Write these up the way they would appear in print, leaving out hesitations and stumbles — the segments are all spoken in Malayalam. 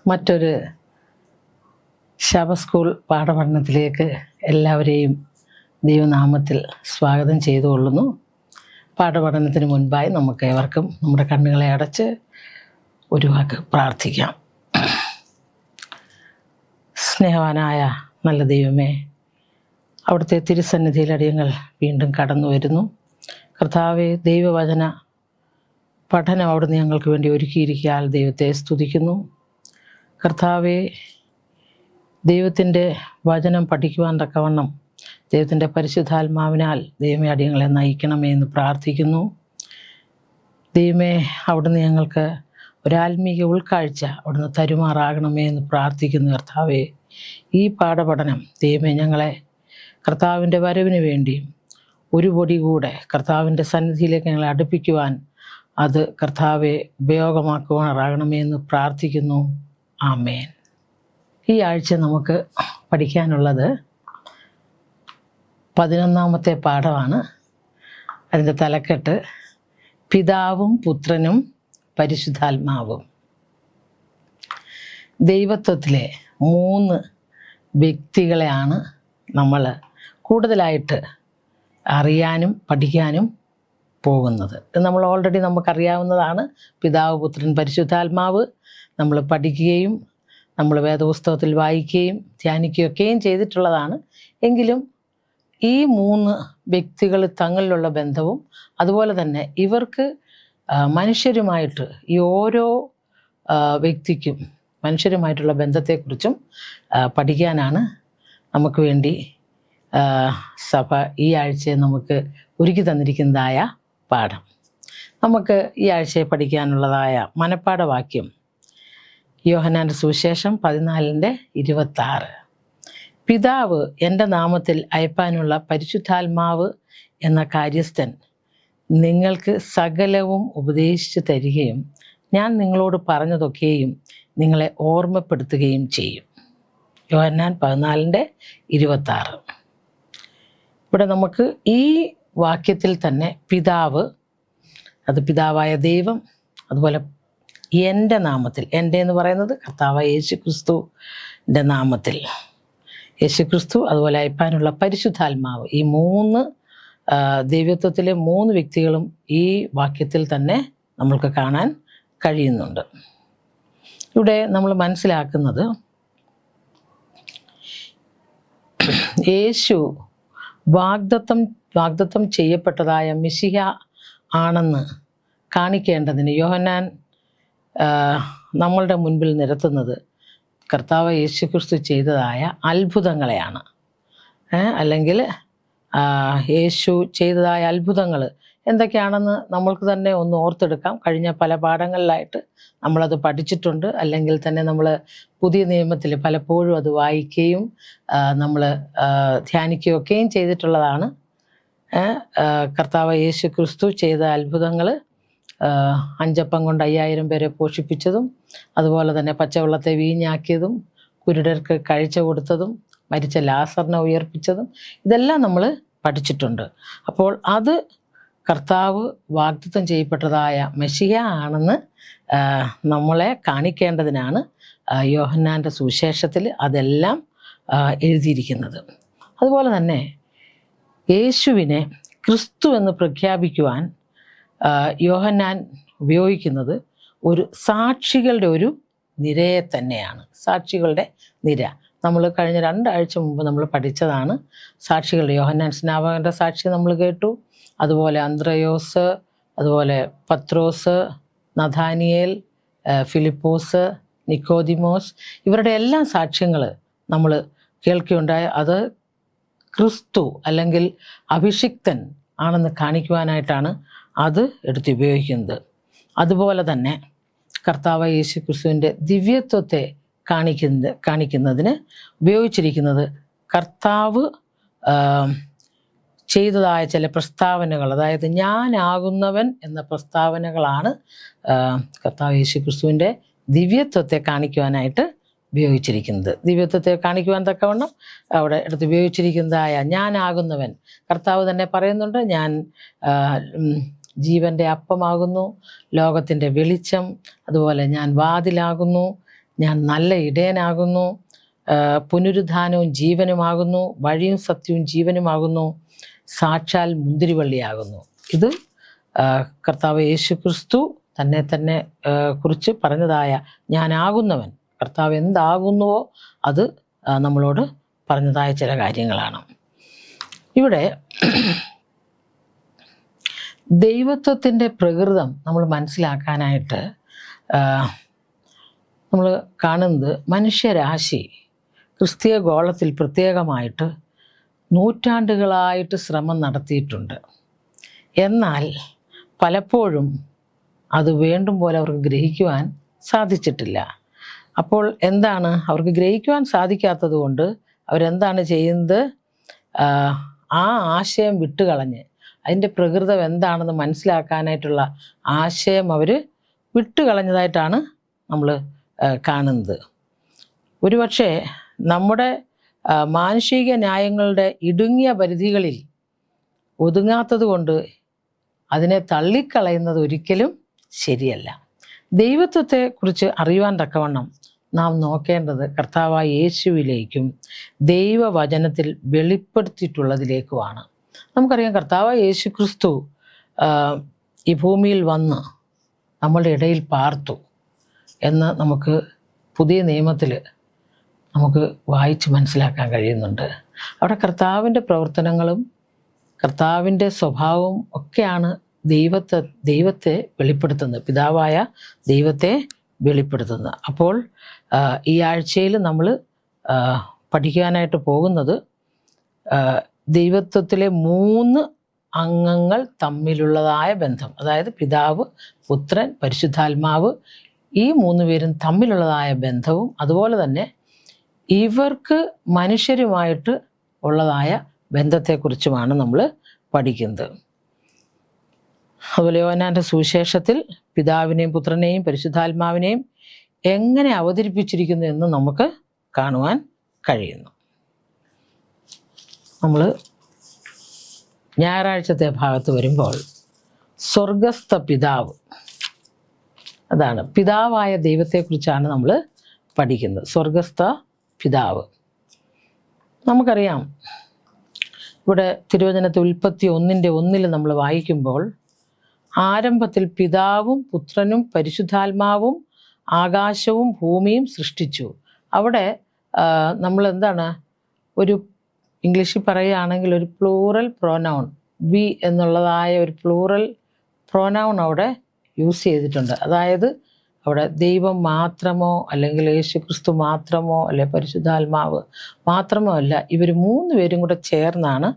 മറ്റൊരു ശബസ്കൂൾ പാഠപഠനത്തിലേക്ക് എല്ലാവരെയും ദൈവനാമത്തിൽ സ്വാഗതം ചെയ്തുകൊള്ളുന്നു. പാഠപഠനത്തിന് മുൻപായി നമുക്ക് ഏവർക്കും നമ്മുടെ കണ്ണുകളെ അടച്ച് ഒരു വാക്ക് പ്രാർത്ഥിക്കാം. സ്നേഹവാനായ നല്ല ദൈവമേ, അവിടുത്തെ തിരുസന്നിധിയിൽ അടിയങ്ങൾ വീണ്ടും കടന്നു വരുന്നു. കർത്താവെ, ദൈവവചന പഠനം അവിടുന്ന് ഞങ്ങൾക്ക് വേണ്ടി ഒരുക്കിയിരിക്കാൻ ദൈവത്തെ സ്തുതിക്കുന്നു. കർത്താവെ, ദൈവത്തിൻ്റെ വചനം പഠിക്കുവാൻ തക്കവണ്ണം ദൈവത്തിൻ്റെ പരിശുദ്ധാത്മാവിനാൽ ദൈവമേ അടിയങ്ങളെ നയിക്കണമേ എന്ന് പ്രാർത്ഥിക്കുന്നു. ദൈവമേ, അവിടുന്ന് ഞങ്ങൾക്ക് ഒരാത്മീക ഉൾക്കാഴ്ച അവിടുന്ന് തരുമാറാകണമേ എന്ന് പ്രാർത്ഥിക്കുന്നു. കർത്താവെ, ഈ പാഠപഠനം ദൈവമേ ഞങ്ങളെ കർത്താവിൻ്റെ വരവിന് വേണ്ടി ഒരു പൊടി കൂടെ കർത്താവിൻ്റെ സന്നിധിയിലേക്ക് ഞങ്ങളെ അടുപ്പിക്കുവാൻ അത് കർത്താവെ ഉപയോഗമാക്കുവാനാകണമേ എന്ന് പ്രാർത്ഥിക്കുന്നു. ആമേൻ. ഈ ആഴ്ച നമുക്ക് പഠിക്കാനുള്ളത് 11ാമത്തെ പാഠമാണ്. അതിൻ്റെ തലക്കെട്ട് പിതാവും പുത്രനും പരിശുദ്ധാത്മാവും. ദൈവത്വത്തിലെ 3 വ്യക്തികളെയാണ് നമ്മൾ കൂടുതലായിട്ട് അറിയാനും പഠിക്കാനും പോകുന്നത്. നമ്മൾ ഓൾറെഡി നമുക്കറിയാവുന്നതാണ്. പിതാവ്, പുത്രൻ, പരിശുദ്ധാത്മാവ് നമ്മൾ പഠിക്കുകയും നമ്മൾ വേദപുസ്തകത്തിൽ വായിക്കുകയും ധ്യാനിക്കുകയൊക്കെയും ചെയ്തിട്ടുള്ളതാണ്. എങ്കിലും ഈ 3 വ്യക്തികൾ തങ്ങളിലുള്ള ബന്ധവും അതുപോലെ തന്നെ ഇവർക്ക് മനുഷ്യരുമായിട്ട് ഈ ഓരോ വ്യക്തിക്കും മനുഷ്യരുമായിട്ടുള്ള ബന്ധത്തെക്കുറിച്ചും പഠിക്കാനാണ് നമുക്ക് വേണ്ടി സഭ ഈ ആഴ്ചയെ നമുക്ക് ഒരുക്കി തന്നിരിക്കുന്നതായ പാഠം. നമുക്ക് ഈ ആഴ്ചയെ പഠിക്കാനുള്ളതായ മനപ്പാഠവാക്യം യോഹന്നാൻ്റെ സുവിശേഷം 14:26. പിതാവ് എൻ്റെ നാമത്തിൽ അയപ്പാനുള്ള പരിശുദ്ധാത്മാവ് എന്ന കാര്യസ്ഥൻ നിങ്ങൾക്ക് സകലവും ഉപദേശിച്ചു തരികയും ഞാൻ നിങ്ങളോട് പറഞ്ഞതൊക്കെയും നിങ്ങളെ ഓർമ്മപ്പെടുത്തുകയും ചെയ്യും. യോഹന്നാൻ 14:26. ഇവിടെ നമുക്ക് ഈ വാക്യത്തിൽ തന്നെ പിതാവ്, അത് പിതാവായ ദൈവം, അതുപോലെ എൻ്റെ നാമത്തിൽ, എൻ്റെ എന്ന് പറയുന്നത് കർത്താവായ യേശുക്രിസ്തുവിൻ്റെ നാമത്തിൽ, യേശുക്രിസ്തു അതുപോലെ അയപ്പാനുള്ള പരിശുദ്ധാത്മാവ്, ഈ 3 ദൈവത്വത്തിലെ 3 വ്യക്തികളും ഈ വാക്യത്തിൽ തന്നെ നമ്മൾക്ക് കാണാൻ കഴിയുന്നുണ്ട്. ഇവിടെ നമ്മൾ മനസ്സിലാക്കുന്നത് യേശു വാഗ്ദത്തം ചെയ്യപ്പെട്ടതായ മിശിഹ ആണെന്ന് കാണിക്കേണ്ടതിന് യോഹന്നാൻ നമ്മളുടെ മുൻപിൽ നിരത്തുന്നത് കർത്താവ് യേശുക്രിസ്തു ചെയ്തതായ അത്ഭുതങ്ങളെയാണ്. അല്ലെങ്കിൽ യേശു ചെയ്തതായ അത്ഭുതങ്ങൾ എന്തൊക്കെയാണെന്ന് നമ്മൾക്ക് തന്നെ ഒന്ന് ഓർത്തെടുക്കാം. കഴിഞ്ഞ പല പാഠങ്ങളിലായിട്ട് നമ്മളത് പഠിച്ചിട്ടുണ്ട്. അല്ലെങ്കിൽ തന്നെ നമ്മൾ പുതിയ നിയമത്തിൽ പലപ്പോഴും അത് വായിക്കുകയും നമ്മൾ ധ്യാനിക്കുകയൊക്കെയും ചെയ്തിട്ടുള്ളതാണ്. കർത്താവ് യേശു ക്രിസ്തു ചെയ്ത അത്ഭുതങ്ങൾ 5 അപ്പം കൊണ്ട് 5000 പേരെ പോഷിപ്പിച്ചതും, അതുപോലെ തന്നെ പച്ചവെള്ളത്തെ വീഞ്ഞാക്കിയതും, കുരുടർക്ക് കാഴ്ച കൊടുത്തതും, മരിച്ച ലാസറിനെ ഉയർപ്പിച്ചതും, ഇതെല്ലാം നമ്മൾ പഠിച്ചിട്ടുണ്ട്. അപ്പോൾ അത് കർത്താവ് വാഗ്ദത്തം ചെയ്യപ്പെട്ടതായ മെശിഹ ആണെന്ന് നമ്മളെ കാണിക്കേണ്ടതിനാണ് യോഹന്നാൻ്റെ സുവിശേഷത്തിൽ അതെല്ലാം എഴുതിയിരിക്കുന്നത്. അതുപോലെ തന്നെ യേശുവിനെ ക്രിസ്തു എന്ന് പ്രഖ്യാപിക്കുവാൻ യോഹന്നാൻ ഉപയോഗിക്കുന്നത് ഒരു സാക്ഷികളുടെ ഒരു നിരയെ തന്നെയാണ്. സാക്ഷികളുടെ നിര നമ്മൾ കഴിഞ്ഞ 2 ആഴ്ച മുമ്പ് നമ്മൾ പഠിച്ചതാണ്. സാക്ഷികളുടെ യോഹന്നാൻ സ്നാപകൻ്റെ സാക്ഷി നമ്മൾ കേട്ടു. അതുപോലെ അന്ത്രയോസ്, അതുപോലെ പത്രോസ്, നഥാനിയേൽ, ഫിലിപ്പോസ്, നിക്കോദിമോസ്, ഇവരുടെ എല്ലാ സാക്ഷ്യങ്ങൾ നമ്മൾ കേൾക്കുകയുണ്ടായ അത് ക്രിസ്തു അല്ലെങ്കിൽ അഭിഷിക്തൻ ആണെന്ന് കാണിക്കുവാനായിട്ടാണ് അത് എടുത്തുപയോഗിക്കുന്നത്. അതുപോലെ തന്നെ കർത്താവ് യേശു ക്രിസ്തുവിൻ്റെ ദിവ്യത്വത്തെ കാണിക്കുന്നതിന് ഉപയോഗിച്ചിരിക്കുന്നത് കർത്താവ് ചെയ്തതായ ചില പ്രസ്താവനകൾ, അതായത് ഞാനാകുന്നവൻ എന്ന പ്രസ്താവനകളാണ് കർത്താവ് യേശു ക്രിസ്തുവിൻ്റെ ദിവ്യത്വത്തെ കാണിക്കുവാനായിട്ട് ഉപയോഗിച്ചിരിക്കുന്നത്. ദിവ്യത്വത്തെ കാണിക്കുവാൻ തക്കവണ്ണം അവിടെ എടുത്ത് ഉപയോഗിച്ചിരിക്കുന്നതായ ഞാനാകുന്നവൻ, കർത്താവ് തന്നെ പറയുന്നുണ്ട്, ഞാൻ ജീവൻ്റെ അപ്പമാകുന്നു, ലോകത്തിൻ്റെ വെളിച്ചം, അതുപോലെ ഞാൻ വാതിലാകുന്നു, ഞാൻ നല്ല ഇടയനാകുന്നു, പുനരുദ്ധാനവും ജീവനുമാകുന്നു, വഴിയും സത്യവും ജീവനുമാകുന്നു, സാക്ഷാൽ മുന്തിരിവള്ളിയാകുന്നു. ഇത് കർത്താവ് യേശു ക്രിസ്തു തന്നെ കുറിച്ച് പറഞ്ഞതായ ഞാനാകുന്നവൻ, കർത്താവ് എന്താകുന്നുവോ അത് നമ്മളോട് പറഞ്ഞതായ ചില കാര്യങ്ങളാണ്. ഇവിടെ ദൈവത്വത്തിൻ്റെ പ്രകൃതം നമ്മൾ മനസ്സിലാക്കാനായിട്ട് നമ്മൾ കാണുന്നത് മനുഷ്യരാശി ക്രിസ്തീയ ഗോളത്തിൽ പ്രത്യേകമായിട്ട് നൂറ്റാണ്ടുകളായിട്ട് ശ്രമം നടത്തിയിട്ടുണ്ട്. എന്നാൽ പലപ്പോഴും അത് വേണ്ടും പോലെ അവർക്ക് ഗ്രഹിക്കുവാൻ സാധിച്ചിട്ടില്ല. അപ്പോൾ എന്താണ് അവർക്ക് ഗ്രഹിക്കുവാൻ സാധിക്കാത്തത് കൊണ്ട് അവരെന്താണ് ചെയ്യുന്നത്? ആ ആശയം വിട്ടുകളഞ്ഞ് അതിൻ്റെ പ്രകൃതം എന്താണെന്ന് മനസ്സിലാക്കാനായിട്ടുള്ള ആശയം അവർ വിട്ടുകളഞ്ഞതായിട്ടാണ് നമ്മൾ കാണുന്നത്. ഒരുപക്ഷെ നമ്മുടെ മാനുഷിക ന്യായങ്ങളുടെ ഇടുങ്ങിയ പരിധികളിൽ ഒതുങ്ങാത്തത് കൊണ്ട് അതിനെ തള്ളിക്കളയുന്നത് ഒരിക്കലും ശരിയല്ല. ദൈവത്വത്തെക്കുറിച്ച് അറിയുവാൻ തക്കവണ്ണം നാം നോക്കേണ്ടത് കർത്താവായ യേശുവിലേക്കും ദൈവവചനത്തിൽ വെളിപ്പെടുത്തിയിട്ടുള്ളതിലേക്കുമാണ്. നമുക്കറിയാം കർത്താവായ യേശു ക്രിസ്തു ഈ ഭൂമിയിൽ വന്ന് നമ്മളുടെ ഇടയിൽ പാർത്തു എന്ന് നമുക്ക് പുതിയ നിയമത്തിൽ നമുക്ക് വായിച്ച് മനസ്സിലാക്കാൻ കഴിയുന്നുണ്ട്. അവിടെ കർത്താവിൻ്റെ പ്രവർത്തനങ്ങളും കർത്താവിൻ്റെ സ്വഭാവവും ഒക്കെയാണ് ദൈവത്തെ വെളിപ്പെടുത്തുന്നത്, പിതാവായ ദൈവത്തെ വെളിപ്പെടുത്തുന്നത്. അപ്പോൾ ഈ ആഴ്ചയിൽ നമ്മൾ പഠിക്കാനായിട്ട് പോകുന്നത് ദൈവത്വത്തിലെ 3 അംഗങ്ങൾ തമ്മിലുള്ളതായ ബന്ധം, അതായത് പിതാവ്, പുത്രൻ, പരിശുദ്ധാത്മാവ്, ഈ 3 പേരും തമ്മിലുള്ളതായ ബന്ധവും അതുപോലെ തന്നെ ഇവർക്ക് മനുഷ്യരുമായിട്ട് ഉള്ളതായ ബന്ധത്തെക്കുറിച്ചുമാണ് നമ്മൾ പഠിക്കുന്നത്. അതുപോലെ യോഹന്നാൻ്റെ സുവിശേഷത്തിൽ പിതാവിനെയും പുത്രനെയും പരിശുദ്ധാത്മാവിനെയും എങ്ങനെ അവതരിപ്പിച്ചിരിക്കുന്നു എന്ന് നമുക്ക് കാണുവാൻ കഴിയുന്നു. നമ്മൾ ഞായറാഴ്ചത്തെ ഭാഗത്ത് വരുമ്പോൾ സ്വർഗസ്ഥ പിതാവ്, അതാണ് പിതാവായ ദൈവത്തെക്കുറിച്ചാണ് നമ്മൾ പഠിക്കുന്നത്. സ്വർഗസ്ഥ പിതാവ് നമുക്കറിയാം. ഇവിടെ തിരുവചനത്തിൽ ഉൽപ്പത്തി 1:1 നമ്മൾ വായിക്കുമ്പോൾ ആരംഭത്തിൽ പിതാവും പുത്രനും പരിശുദ്ധാത്മാവും ആകാശവും ഭൂമിയും സൃഷ്ടിച്ചു. അവിടെ നമ്മൾ എന്താണ്, ഒരു ഇംഗ്ലീഷിൽ പറയുകയാണെങ്കിൽ ഒരു പ്ലൂറൽ പ്രോനൗൺ, വി എന്നുള്ളതായ ഒരു പ്ലൂറൽ പ്രോനൗൺ അവിടെ യൂസ് ചെയ്തിട്ടുണ്ട്. അതായത് അവിടെ ദൈവം മാത്രമോ അല്ലെങ്കിൽ യേശു ക്രിസ്തു മാത്രമോ അല്ലെ പരിശുദ്ധാത്മാവ് മാത്രമോ അല്ല, ഇവർ 3 പേരും കൂടെ ചേർന്നാണ്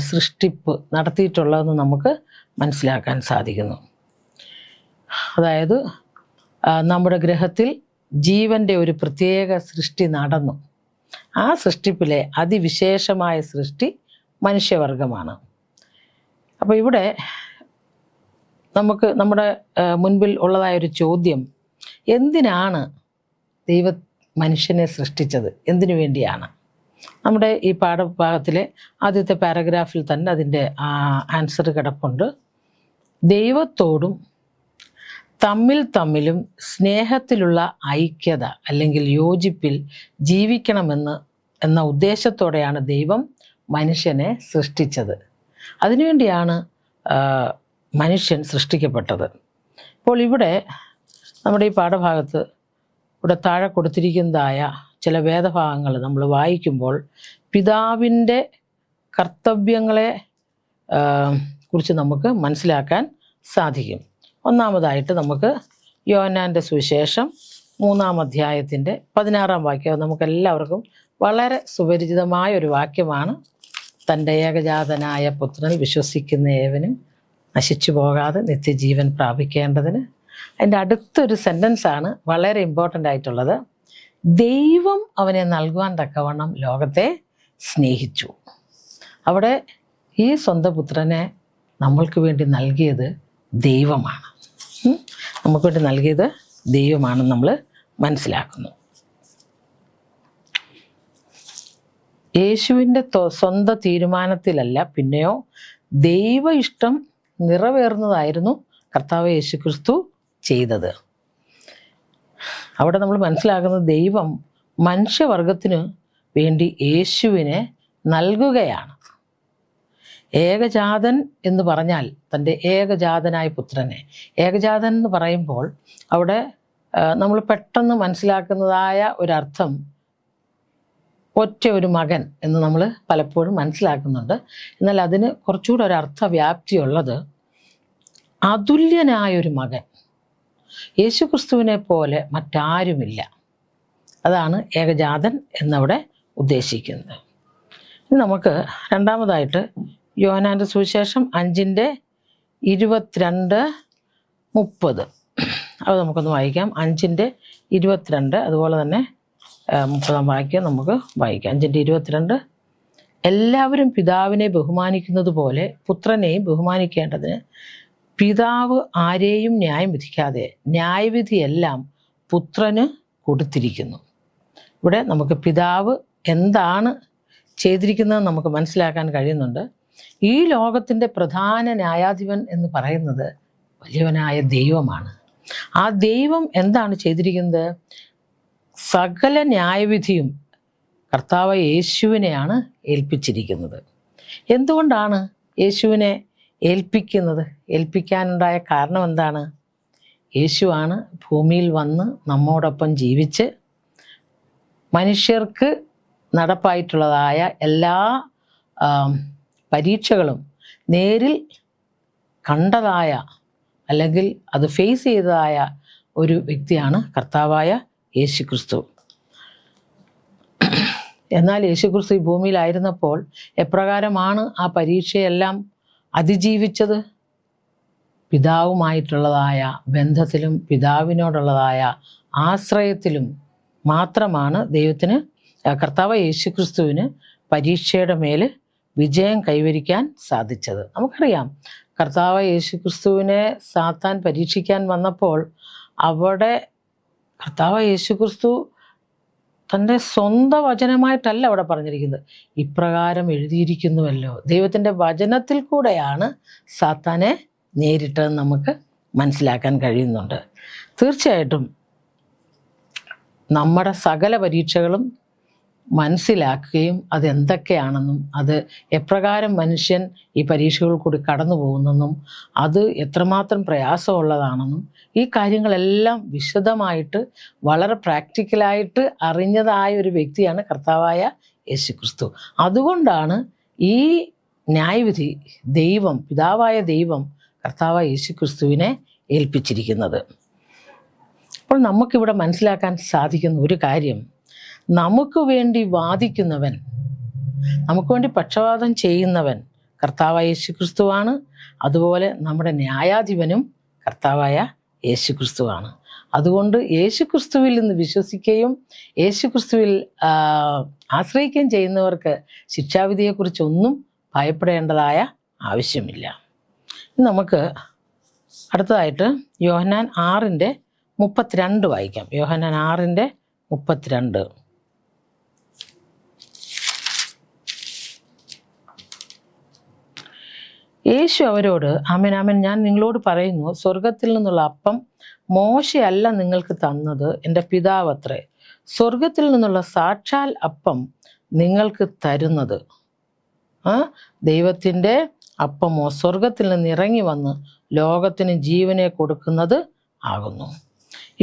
സൃഷ്ടിപ്പ് നടത്തിയിട്ടുള്ളതെന്ന് നമുക്ക് മനസ്സിലാക്കാൻ സാധിക്കുന്നു. അതായത് നമ്മുടെ ഗ്രഹത്തിൽ ജീവൻ്റെ ഒരു പ്രത്യേക സൃഷ്ടി നടന്നു. ആ സൃഷ്ടിപ്പിലെ അതിവിശേഷമായ സൃഷ്ടി മനുഷ്യവർഗമാണ്. അപ്പോൾ ഇവിടെ നമുക്ക് നമ്മുടെ മുൻപിൽ ഉള്ളതായ ഒരു ചോദ്യം, എന്തിനാണ് മനുഷ്യനെ സൃഷ്ടിച്ചത്? എന്തിനു വേണ്ടിയാണ്? നമ്മുടെ ഈ പാഠഭാഗത്തിലെ ആദ്യത്തെ പാരഗ്രാഫിൽ തന്നെ അതിൻ്റെ ആൻസർ കിടപ്പുണ്ട്. ദൈവത്തോടും തമ്മിലും സ്നേഹത്തിലുള്ള ഐക്യത അല്ലെങ്കിൽ യോജിപ്പിൽ എന്ന ഉദ്ദേശത്തോടെയാണ് ദൈവം മനുഷ്യനെ സൃഷ്ടിച്ചത്. അതിനുവേണ്ടിയാണ് മനുഷ്യൻ സൃഷ്ടിക്കപ്പെട്ടത്. ഇപ്പോൾ ഇവിടെ നമ്മുടെ ഈ പാഠഭാഗത്ത് ഇവിടെ താഴെ കൊടുത്തിരിക്കുന്നതായ ചില വേദഭാഗങ്ങൾ നമ്മൾ വായിക്കുമ്പോൾ പിതാവിൻ്റെ കർത്തവ്യങ്ങളെ കുറിച്ച് നമുക്ക് മനസ്സിലാക്കാൻ സാധിക്കും. ഒന്നാമതായിട്ട് നമുക്ക് യോഹന്നാൻ്റെ സുവിശേഷം 3-ാം അധ്യായത്തിൻ്റെ 16-ാം വാക്യം നമുക്കെല്ലാവർക്കും വളരെ സുപരിചിതമായ ഒരു വാക്യമാണ്. തൻ്റെ ഏകജാതനായ പുത്രനിൽ വിശ്വസിക്കുന്ന ഏവനും നശിച്ചു പോകാതെ നിത്യജീവൻ പ്രാപിക്കേണ്ടതിന്. അതിൻ്റെ അടുത്തൊരു സെൻറ്റൻസാണ് വളരെ ഇമ്പോർട്ടൻ്റ് ആയിട്ടുള്ളത്. ദൈവം അവനെ നൽകുവാൻ തക്കവണ്ണം ലോകത്തെ സ്നേഹിച്ചു. അവിടെ ഈ സ്വന്തം പുത്രനെ നമ്മൾക്ക് വേണ്ടി നൽകിയത് ദൈവമാണ്. നമുക്ക് വേണ്ടി നൽകിയത് ദൈവമാണെന്ന് നമ്മൾ മനസ്സിലാക്കുന്നു. യേശുവിൻ്റെ സ്വന്തം തീരുമാനത്തിലല്ല, പിന്നെയോ ദൈവ ഇഷ്ടം നിറവേറുന്നതായിരുന്നു കർത്താവ് യേശു ക്രിസ്തു ചെയ്തത്. അവിടെ നമ്മൾ മനസ്സിലാക്കുന്നത് ദൈവം മനുഷ്യവർഗത്തിന് വേണ്ടി യേശുവിനെ നൽകുകയാണ്. ഏകജാതൻ എന്ന് പറഞ്ഞാൽ തൻ്റെ ഏകജാതനായ പുത്രനെ. ഏകജാതൻ എന്ന് പറയുമ്പോൾ അവിടെ നമ്മൾ പെട്ടെന്ന് മനസ്സിലാക്കുന്നതായ ഒരർത്ഥം ഒറ്റ ഒരു മകൻ എന്ന് നമ്മൾ പലപ്പോഴും മനസ്സിലാക്കുന്നുണ്ട്. എന്നാൽ അതിന് കുറച്ചുകൂടെ ഒരർത്ഥ വ്യാപ്തിയുള്ളത് അതുല്യനായൊരു മകൻ. യേശുക്രിസ്തുവിനെ പോലെ മറ്റാരുമില്ല. അതാണ് ഏകജാതൻ എന്നവിടെ ഉദ്ദേശിക്കുന്നത്. ഇനി നമുക്ക് രണ്ടാമതായിട്ട് യോഹന്നാൻ്റെ സുവിശേഷം 5:22-30 അത് നമുക്കൊന്ന് വായിക്കാം. 5:22 അതുപോലെ തന്നെ 30 വാക്യം നമുക്ക് വായിക്കാം. 5:22 എല്ലാവരും പിതാവിനെ ബഹുമാനിക്കുന്നത് പോലെ പുത്രനെയും ബഹുമാനിക്കേണ്ടതിന് പിതാവ് ആരെയും ന്യായം വിധിക്കാതെ ന്യായവിധിയെല്ലാം പുത്രന് കൊടുത്തിരിക്കുന്നു. ഇവിടെ നമുക്ക് പിതാവ് എന്താണ് ചെയ്തിരിക്കുന്നത് നമുക്ക് മനസ്സിലാക്കാൻ കഴിയുന്നുണ്ട്. ഈ ലോകത്തിൻ്റെ പ്രധാന ന്യായാധിപൻ എന്ന് പറയുന്നത് വലിയവനായ ദൈവമാണ്. ആ ദൈവം എന്താണ് ചെയ്തിരിക്കുന്നത്? സകല ന്യായവിധിയും കർത്താവ് യേശുവിനെയാണ് ഏൽപ്പിച്ചിരിക്കുന്നത്. എന്തുകൊണ്ടാണ് യേശുവിനെ ഏൽപ്പിക്കുന്നത്? ഏൽപ്പിക്കാനുണ്ടായ കാരണം എന്താണ്? യേശുവാണ് ഭൂമിയിൽ വന്ന് നമ്മോടൊപ്പം ജീവിച്ച് മനുഷ്യർക്ക് നടപ്പായിട്ടുള്ളതായ എല്ലാ പരീക്ഷകളും നേരിൽ കണ്ടതായ അല്ലെങ്കിൽ അത് ഫേസ് ചെയ്തതായ ഒരു വ്യക്തിയാണ് കർത്താവായ യേശുക്രിസ്തു. എന്നാൽ യേശുക്രിസ്തു ഈ ഭൂമിയിലായിരുന്നപ്പോൾ എപ്രകാരമാണ് ആ പരീക്ഷയെല്ലാം അതിജീവിച്ചത്? പിതാവുമായിട്ടുള്ളതായ ബന്ധത്തിലും പിതാവിനോടുള്ളതായ ആശ്രയത്തിലും മാത്രമാണ് ദൈവത്തിന് കർത്താവ് യേശുക്രിസ്തുവിന് പരീക്ഷയുടെ മേൽ വിജയം കൈവരിക്കാൻ സാധിച്ചത്. നമുക്കറിയാം, കർത്താവ് യേശുക്രിസ്തുവിനെ സാത്താൻ പരീക്ഷിക്കാൻ വന്നപ്പോൾ അവിടെ കർത്താവ് യേശുക്രിസ്തു തൻ്റെ സ്വന്തം വചനമായിട്ടല്ല അവിടെ പറഞ്ഞിരിക്കുന്നത്. ഇപ്രകാരം എഴുതിയിരിക്കുന്നുവല്ലോ. ദൈവത്തിൻ്റെ വചനത്തിൽ കൂടെയാണ് സാത്താനെ നേരിട്ടതെന്ന് നമുക്ക് മനസ്സിലാക്കാൻ കഴിയുന്നുണ്ട്. തീർച്ചയായിട്ടും നമ്മുടെ സകല പരീക്ഷകളും മനസ്സിലാക്കുകയും അതെന്തൊക്കെയാണെന്നും അത് എപ്രകാരം മനുഷ്യൻ ഈ പരീക്ഷകൾ കൂടി കടന്നു പോകുന്നെന്നും അത് എത്രമാത്രം പ്രയാസമുള്ളതാണെന്നും ഈ കാര്യങ്ങളെല്ലാം വിശദമായിട്ട് വളരെ പ്രാക്ടിക്കലായിട്ട് അറിഞ്ഞതായ ഒരു വ്യക്തിയാണ് കർത്താവായ യേശുക്രിസ്തു. അതുകൊണ്ടാണ് ഈ ന്യായവിധി ദൈവം, പിതാവായ ദൈവം കർത്താവായ യേശുക്രിസ്തുവിനെ ഏൽപ്പിച്ചിരിക്കുന്നത്. അപ്പോൾ നമുക്കിവിടെ മനസ്സിലാക്കാൻ സാധിക്കുന്ന ഒരു കാര്യം, നമുക്ക് വേണ്ടി വാദിക്കുന്നവൻ, നമുക്ക് വേണ്ടി പക്ഷപാതം ചെയ്യുന്നവൻ കർത്താവായ യേശുക്രിസ്തുവാണ്. അതുപോലെ നമ്മുടെ ന്യായാധിപനും കർത്താവായ യേശുക്രിസ്തുവാണ്. അതുകൊണ്ട് യേശുക്രിസ്തുവിൽ നിന്ന് വിശ്വസിക്കുകയും യേശുക്രിസ്തുവിൽ ആശ്രയിക്കുകയും ചെയ്യുന്നവർക്ക് ശിക്ഷാവിധിയെക്കുറിച്ചൊന്നും ഭയപ്പെടേണ്ടതായ ആവശ്യമില്ല. നമുക്ക് അടുത്തതായിട്ട് യോഹന്നാൻ 6:32 വായിക്കാം. യോഹന്നാൻ 6:32. യേശു അവരോട്, ആമേൻ ആമേൻ ഞാൻ നിങ്ങളോട് പറയുന്നു, സ്വർഗത്തിൽ നിന്നുള്ള അപ്പം മോശയല്ല നിങ്ങൾക്ക് തന്നത്, എൻ്റെ പിതാവത്രേ. സ്വർഗത്തിൽ നിന്നുള്ള സാക്ഷാൽ അപ്പം നിങ്ങൾക്ക് തരുന്നത് ദൈവത്തിൻ്റെ അപ്പമോ സ്വർഗത്തിൽ നിന്ന് ഇറങ്ങി വന്ന് ലോകത്തിന് ജീവനെ കൊടുക്കുന്നത് ആകുന്നു.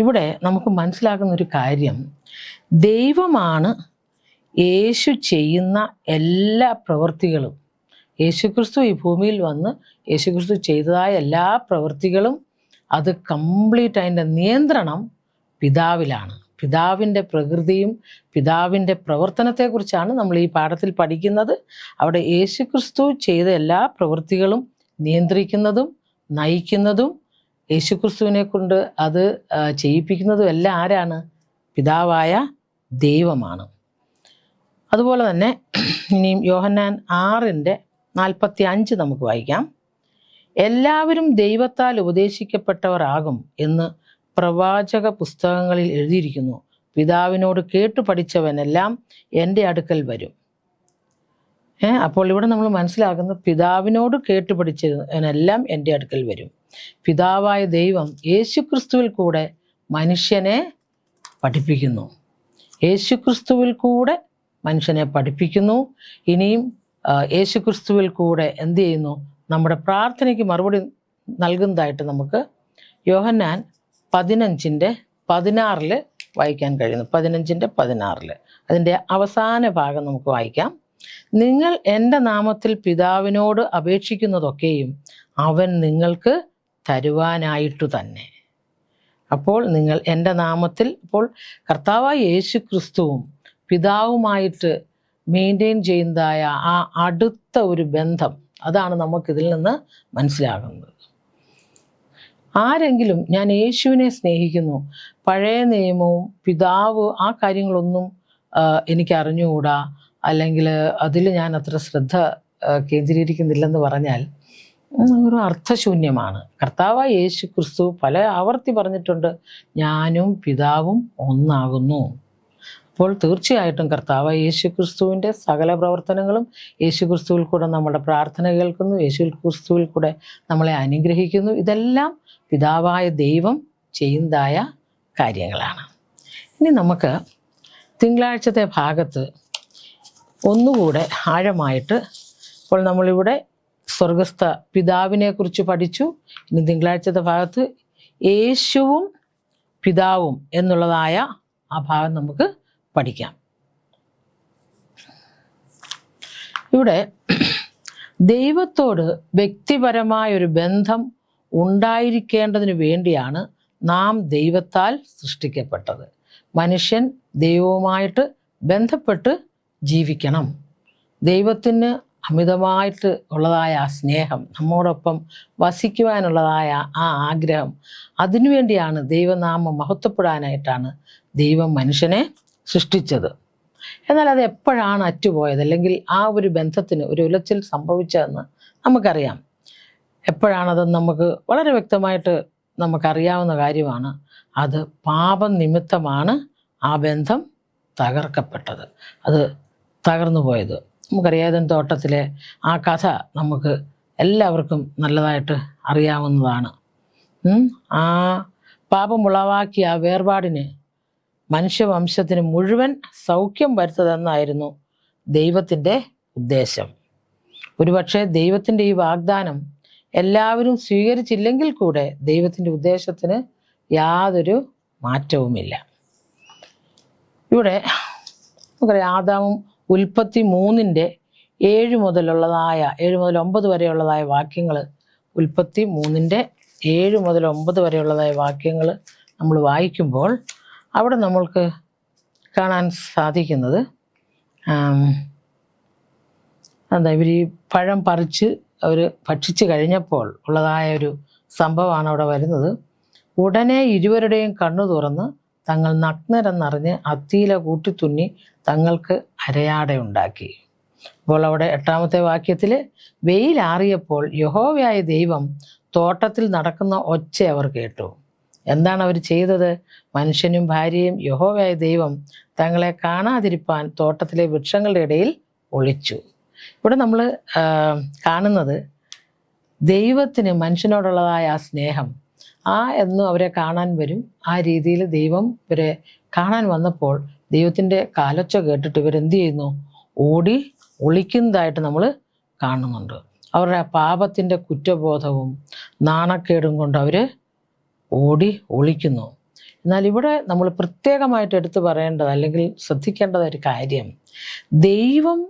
ഇവിടെ നമുക്ക് മനസ്സിലാക്കുന്ന ഒരു കാര്യം, ദൈവമാണ് യേശു ചെയ്യുന്ന എല്ലാ പ്രവൃത്തികളും, യേശുക്രിസ്തു ഈ ഭൂമിയിൽ വന്ന് യേശുക്രിസ്തു ചെയ്തതായ എല്ലാ പ്രവൃത്തികളും അത് കംപ്ലീറ്റ് അതിൻ്റെ നിയന്ത്രണം പിതാവിലാണ്. പിതാവിൻ്റെ പ്രകൃതിയും പിതാവിൻ്റെ പ്രവർത്തനത്തെക്കുറിച്ചാണ് നമ്മൾ ഈ പാഠത്തിൽ പഠിക്കുന്നത്. അവിടെ യേശുക്രിസ്തു ചെയ്ത എല്ലാ പ്രവൃത്തികളും നിയന്ത്രിക്കുന്നതും നയിക്കുന്നതും യേശുക്രിസ്തുവിനെ കൊണ്ട് അത് ചെയ്യിപ്പിക്കുന്നതും എല്ലാം ആരാണ്? പിതാവായ ദൈവമാണ്. അതുപോലെ തന്നെ ഇനിയും യോഹന്നാൻ 6:45 നമുക്ക് വായിക്കാം. എല്ലാവരും ദൈവത്താൽ ഉപദേശിക്കപ്പെട്ടവർ ആകും എന്ന് പ്രവാചക പുസ്തകങ്ങളിൽ എഴുതിയിരിക്കുന്നു. പിതാവിനോട് കേട്ടു പഠിച്ചവനെല്ലാം എൻ്റെ അടുക്കൽ വരും. അപ്പോൾ ഇവിടെ നമ്മൾ മനസ്സിലാക്കുന്നത്, പിതാവിനോട് കേട്ടു പഠിച്ചവനെല്ലാം എൻ്റെ അടുക്കൽ വരും. പിതാവായ ദൈവം യേശുക്രിസ്തുവിൽ കൂടെ മനുഷ്യനെ പഠിപ്പിക്കുന്നു. യേശുക്രിസ്തുവിൽ കൂടെ മനുഷ്യനെ പഠിപ്പിക്കുന്നു. ഇനിയും യേശുക്രിസ്തുവിൽ കൂടെ എന്ത് ചെയ്യുന്നു? നമ്മുടെ പ്രാർത്ഥനയ്ക്ക് മറുപടി നൽകുന്നതായിട്ട് നമുക്ക് യോഹന്നാൻ 15:16 വായിക്കാൻ കഴിയുന്നു. 15:16 അതിൻ്റെ അവസാന ഭാഗം നമുക്ക് വായിക്കാം. നിങ്ങൾ എൻ്റെ നാമത്തിൽ പിതാവിനോട് അപേക്ഷിക്കുന്നതൊക്കെയും അവൻ നിങ്ങൾക്ക് തരുവാനായിട്ടു തന്നെ. അപ്പോൾ നിങ്ങൾ എൻ്റെ നാമത്തിൽ, അപ്പോൾ കർത്താവായ യേശു ക്രിസ്തുവും പിതാവുമായിട്ട് മെയിൻറ്റെയിൻ ചെയ്യുന്നതായ ആ അടുത്ത ഒരു ബന്ധം, അതാണ് നമുക്കിതിൽ നിന്ന് മനസ്സിലാകുന്നത്. ആരെങ്കിലും ഞാൻ യേശുവിനെ സ്നേഹിക്കുന്നു, പഴയ നിയമവും പിതാവ് ആ കാര്യങ്ങളൊന്നും എനിക്ക് അറിഞ്ഞുകൂടാ, അല്ലെങ്കിൽ അതിൽ ഞാൻ അത്ര ശ്രദ്ധ കേന്ദ്രീകരിക്കുന്നില്ലെന്ന് പറഞ്ഞാൽ ഒരു അർത്ഥശൂന്യമാണ്. കർത്താവായ യേശു ക്രിസ്തു പല ആവർത്തി പറഞ്ഞിട്ടുണ്ട്, ഞാനും പിതാവും ഒന്നാകുന്നു. അപ്പോൾ തീർച്ചയായിട്ടും കർത്താവായ യേശു ക്രിസ്തുവിൻ്റെ സകല പ്രവർത്തനങ്ങളും യേശു ക്രിസ്തുവിൽ കൂടെ നമ്മുടെ പ്രാർത്ഥന കേൾക്കുന്നു, യേശു ക്രിസ്തുവിൽ കൂടെ നമ്മളെ അനുഗ്രഹിക്കുന്നു. ഇതെല്ലാം പിതാവായ ദൈവം ചെയ്യുന്നതായ കാര്യങ്ങളാണ്. ഇനി നമുക്ക് തിങ്കളാഴ്ചത്തെ ഭാഗത്ത് ഒന്നുകൂടെ ആഴമായിട്ട്, ഇപ്പോൾ നമ്മളിവിടെ സ്വർഗസ്ഥ പിതാവിനെ കുറിച്ച് പഠിച്ചു. ഇനി തിങ്കളാഴ്ചത്തെ ഭാഗത്ത് യേശുവും പിതാവും എന്നുള്ളതായ ആ ഭാഗം നമുക്ക് പഠിക്കാം. ഇവിടെ ദൈവത്തോട് വ്യക്തിപരമായൊരു ബന്ധം ഉണ്ടായിരിക്കേണ്ടതിന് വേണ്ടിയാണ് നാം ദൈവത്താൽ സൃഷ്ടിക്കപ്പെട്ടത്. മനുഷ്യൻ ദൈവവുമായിട്ട് ബന്ധപ്പെട്ട് ജീവിക്കണം. ദൈവത്തിന് അമിതമായിട്ട് ഉള്ളതായ ആ സ്നേഹം, നമ്മോടൊപ്പം വസിക്കുവാനുള്ളതായ ആ ആഗ്രഹം, അതിനുവേണ്ടിയാണ് ദൈവനാമം മഹത്വപ്പെടാനായിട്ടാണ് ദൈവം മനുഷ്യനെ സൃഷ്ടിച്ചത്. എന്നാൽ അത് എപ്പോഴാണ് അറ്റുപോയത്, അല്ലെങ്കിൽ ആ ഒരു ബന്ധത്തിന് ഒരു ഉലച്ചിൽ സംഭവിച്ചതെന്ന് നമുക്കറിയാം. എപ്പോഴാണതെന്ന് നമുക്ക് വളരെ വ്യക്തമായിട്ട് നമുക്കറിയാവുന്ന കാര്യമാണ്. അത് പാപം നിമിത്തമാണ് ആ ബന്ധം തകർക്കപ്പെട്ടത്, അത് തകർന്നു പോയത്. നമുക്കറിയാം, ഏദൻ തോട്ടത്തിലെ ആ കഥ നമുക്ക് എല്ലാവർക്കും നല്ലതായിട്ട് അറിയാവുന്നതാണ്. ആ പാപമുളവാക്കിയ ആ വേർപാടിന് മനുഷ്യവംശത്തിന് മുഴുവൻ സൗഖ്യം വരുത്തതെന്നായിരുന്നു ദൈവത്തിൻ്റെ ഉദ്ദേശം. ഒരുപക്ഷെ ദൈവത്തിൻ്റെ ഈ വാഗ്ദാനം എല്ലാവരും സ്വീകരിച്ചില്ലെങ്കിൽ കൂടെ ദൈവത്തിൻ്റെ ഉദ്ദേശത്തിന് യാതൊരു മാറ്റവുമില്ല. ഇവിടെ നമുക്കറിയാം, ആദാമും ഉൽപ്പത്തി 3:7 മുതലുള്ളതായ 7 മുതൽ 9 വരെയുള്ളതായ വാക്യങ്ങൾ, ഉൽപ്പത്തി 3:7 മുതൽ 9 വരെയുള്ളതായ വാക്യങ്ങൾ നമ്മൾ വായിക്കുമ്പോൾ അവിടെ നമ്മൾക്ക് കാണാൻ സാധിക്കുന്നത് എന്താ, ഇവർ ഈ പഴം പറിച്ച് അവർ ഭക്ഷിച്ച് കഴിഞ്ഞപ്പോൾ ഉള്ളതായ ഒരു സംഭവമാണ് അവിടെ വരുന്നത്. ഉടനെ ഇരുവരുടെയും കണ്ണു തുറന്ന് തങ്ങൾ നഗ്നരെന്നറിഞ്ഞ് അത്തിയില കൂട്ടിത്തുന്നി തങ്ങൾക്ക് അരയാട ഉണ്ടാക്കി. അപ്പോൾ അവിടെ 8ാമത്തെ വാക്യത്തിൽ, വെയിലാറിയപ്പോൾ യഹോവയായ ദൈവം തോട്ടത്തിൽ നടക്കുന്ന ഒച്ച അവർ കേട്ടു. എന്താണ് അവർ ചെയ്തത്? മനുഷ്യനും ഭാര്യയും യഹോവയായ ദൈവം തങ്ങളെ കാണാതിരിപ്പാൻ തോട്ടത്തിലെ വൃക്ഷങ്ങളുടെ ഇടയിൽ ഒളിച്ചു. ഇവിടെ നമ്മൾ കാണുന്നത് ദൈവത്തിന് മനുഷ്യനോടുള്ളതായ ആ സ്നേഹം, എന്നും അവരെ കാണാൻ വരും. ആ രീതിയിൽ ദൈവം ഇവരെ കാണാൻ വന്നപ്പോൾ ദൈവത്തിൻ്റെ കാലൊച്ച കേട്ടിട്ട് ഇവരെന്ത് ചെയ്യുന്നു? ഓടി ഒളിക്കുന്നതായിട്ട് നമ്മൾ കാണുന്നുണ്ട്. അവരുടെ പാപത്തിൻ്റെ കുറ്റബോധവും നാണക്കേടും കൊണ്ട് അവർ ഓടി ഒളിക്കുന്നു. എന്നാൽ ഇവിടെ നമ്മൾ പ്രത്യേകമായിട്ട് എടുത്തു പറയേണ്ടത്, അല്ലെങ്കിൽ ശ്രദ്ധിക്കേണ്ടത് ഒരു കാര്യം, ദൈവം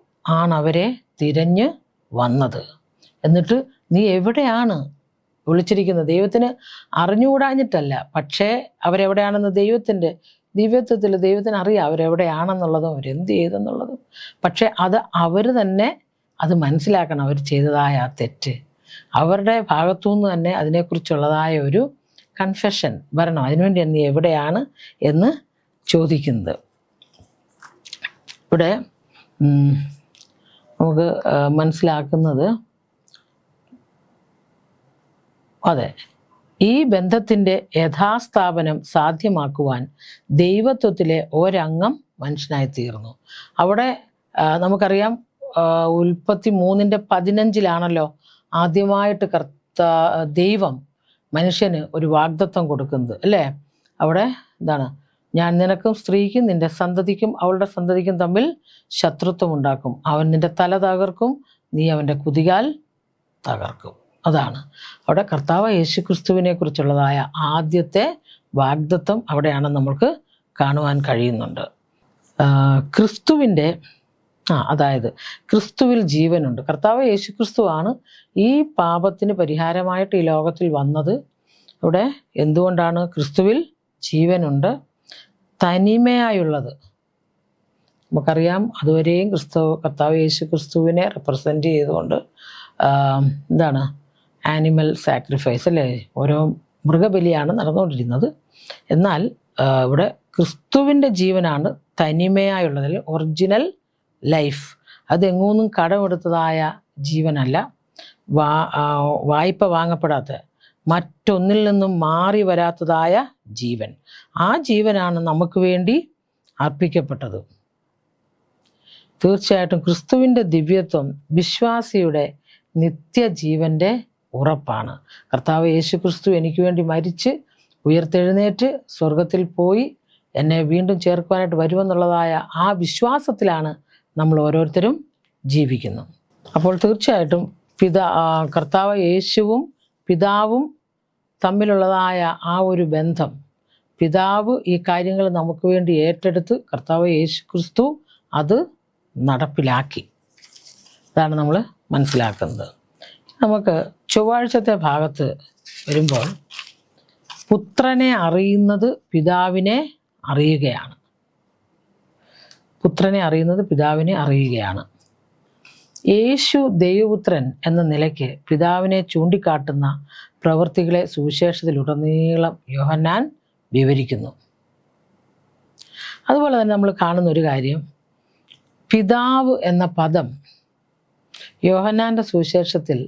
ആണ് അവരെ തിരഞ്ഞ് വന്നത്. എന്നിട്ട് നീ എവിടെയാണ് വിളിച്ചിരിക്കുന്നത്? ദൈവത്തിന് അറിഞ്ഞുകൂടാഞ്ഞിട്ടല്ല, പക്ഷേ അവരെവിടെയാണെന്ന് ദൈവത്തിൻ്റെ ദിവ്യത്വത്തിൽ ദൈവത്തിന് അറിയാം അവരെവിടെയാണെന്നുള്ളതും അവരെന്ത് ചെയ്തെന്നുള്ളതും. പക്ഷെ അത് അവർ തന്നെ അത് മനസ്സിലാക്കണം. അവർ ചെയ്തതായ ആ തെറ്റ് അവരുടെ ഭാഗത്തുനിന്ന് തന്നെ അതിനെക്കുറിച്ചുള്ളതായ ഒരു കൺഫെഷൻ വരണം. അതിനുവേണ്ടി നീ എവിടെയാണ് എന്ന് ചോദിക്കുന്നത്. ഇവിടെ നമുക്ക് മനസ്സിലാക്കുന്നത്, അതെ, ഈ ബന്ധത്തിൻ്റെ യഥാസ്ഥാപനം സാധ്യമാക്കുവാൻ ദൈവത്വത്തിലെ ഒരംഗം മനുഷ്യനായി തീർന്നു. അവിടെ നമുക്കറിയാം, ഉൽപ്പത്തി 3:15 ആദ്യമായിട്ട് ദൈവം മനുഷ്യന് ഒരു വാഗ്ദത്തം കൊടുക്കുന്നത്, അല്ലേ? അവിടെ എന്താണ്? ഞാൻ നിനക്കും സ്ത്രീക്കും നിന്റെ സന്തതിക്കും അവളുടെ സന്തതിക്കും തമ്മിൽ ശത്രുത്വം ഉണ്ടാക്കും. അവൻ നിന്റെ തല തകർക്കും, നീ അവൻ്റെ കുതികാൽ തകർക്കും. അതാണ് അവിടെ കർത്താവ് യേശുക്രിസ്തുവിനെ കുറിച്ചുള്ളതായ ആദ്യത്തെ വാഗ്ദത്തം അവിടെയാണ് നമ്മൾക്ക് കാണുവാൻ കഴിയുന്നുണ്ട്. ക്രിസ്തുവിൻ്റെ അതായത് ക്രിസ്തുവിൽ ജീവനുണ്ട്. കർത്താവ് യേശുക്രിസ്തുവാണ് ഈ പാപത്തിന് പരിഹാരമായിട്ട് ഈ ലോകത്തിൽ വന്നത്. ഇവിടെ എന്തുകൊണ്ടാണ്? ക്രിസ്തുവിൽ ജീവനുണ്ട്. തനിമയായുള്ളത് നമുക്കറിയാം. അതുവരെയും കർത്താവ് യേശു ക്രിസ്തുവിനെ റെപ്രസെൻ്റ് ചെയ്തുകൊണ്ട് എന്താണ് ആനിമൽ സാക്രിഫൈസ് അല്ലേ, ഓരോ മൃഗബലിയാണ് നടന്നുകൊണ്ടിരുന്നത്. എന്നാൽ ഇവിടെ ക്രിസ്തുവിൻ്റെ ജീവനാണ് തനിമയായുള്ളത്, ഒറിജിനൽ ലൈഫ്. അതെങ്ങൂന്നും കടമെടുത്തതായ ജീവനല്ല, വായ്പ വാങ്ങപ്പെടാത്ത, മറ്റൊന്നിൽ നിന്നും മാറി വരാത്തതായ ജീവൻ. ആ ജീവനാണ് നമുക്ക് വേണ്ടി അർപ്പിക്കപ്പെട്ടത്. തീർച്ചയായിട്ടും ക്രിസ്തുവിൻ്റെ ദിവ്യത്വം വിശ്വാസിയുടെ നിത്യജീവൻ്റെ ഉറപ്പാണ്. കർത്താവ് യേശു ക്രിസ്തു എനിക്ക് വേണ്ടി മരിച്ച് ഉയർത്തെഴുന്നേറ്റ് സ്വർഗത്തിൽ പോയി എന്നെ വീണ്ടും ചേർക്കുവാനായിട്ട് വരുമെന്നുള്ളതായ ആ വിശ്വാസത്തിലാണ് നമ്മൾ ഓരോരുത്തരും ജീവിക്കുന്നത്. അപ്പോൾ തീർച്ചയായിട്ടും കർത്താവ് യേശുവും പിതാവും തമ്മിലുള്ളതായ ആ ഒരു ബന്ധം, പിതാവ് ഈ കാര്യങ്ങൾ നമുക്ക് വേണ്ടി ഏറ്റെടുത്ത് കർത്താവ് യേശു ക്രിസ്തു അത് നടപ്പിലാക്കി. ഇതാണ് നമ്മൾ മനസ്സിലാക്കുന്നത്. നമുക്ക് ചൊവ്വാഴ്ചത്തെ ഭാഗത്ത് വരുമ്പോൾ പുത്രനെ അറിയുന്നത് പിതാവിനെ അറിയുകയാണ്. പുത്രനെ അറിയുന്നത് പിതാവിനെ അറിയുകയാണ്. യേശു ദൈവപുത്രൻ എന്ന നിലയ്ക്ക് പിതാവിനെ ചൂണ്ടിക്കാട്ടുന്ന പ്രവൃത്തികളെ സുവിശേഷത്തിലുടനീളം യോഹന്നാൻ വിവരിക്കുന്നു. അതുപോലെ തന്നെ നമ്മൾ കാണുന്ന ഒരു കാര്യം, പിതാവ് എന്ന പദം യോഹന്നാൻ്റെ സുവിശേഷത്തിൽ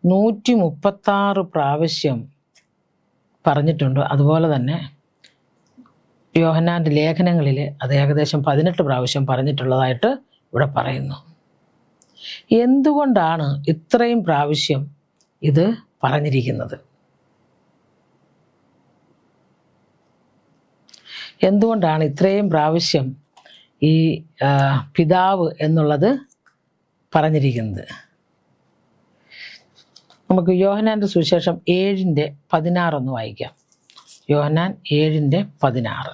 136 പ്രാവശ്യം പറഞ്ഞിട്ടുണ്ട്. അതുപോലെ തന്നെ യോഹന്നാൻ്റെ ലേഖനങ്ങളിൽ അത് ഏകദേശം 18 പ്രാവശ്യം പറഞ്ഞിട്ടുള്ളതായിട്ട് ഇവിടെ പറയുന്നു. എന്തുകൊണ്ടാണ് ഇത്രയും പ്രാവശ്യം ഇത് പറഞ്ഞിരിക്കുന്നത്? എന്തുകൊണ്ടാണ് ഇത്രയും പ്രാവശ്യം ഈ പിതാവ് എന്നുള്ളത് പറഞ്ഞിരിക്കുന്നത്? നമുക്ക് യോഹന്നാൻ്റെ സുവിശേഷം 7:16 വായിക്കാം. യോഹന്നാൻ 7:16.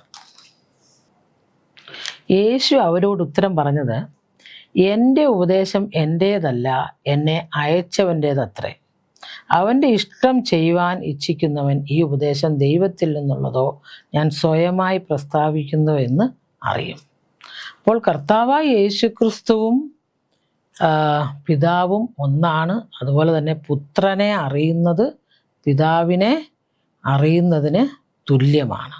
യേശു അവരോട് ഉത്തരം പറഞ്ഞത്, എൻ്റെ ഉപദേശം എൻ്റേതല്ല, എന്നെ അയച്ചവൻ്റേതത്രേ. അവൻ്റെ ഇഷ്ടം ചെയ്യുവാൻ ഇച്ഛിക്കുന്നവൻ ഈ ഉപദേശം ദൈവത്തിൽ നിന്നുള്ളതോ ഞാൻ സ്വയമായി പ്രസ്താവിക്കുന്നതോ എന്ന് അറിയും. അപ്പോൾ കർത്താവായ യേശു ക്രിസ്തുവും പിതാവും ഒന്നാണ്. അതുപോലെ തന്നെ പുത്രനെ അറിയുന്നത് പിതാവിനെ അറിയുന്നതിന് തുല്യമാണ്.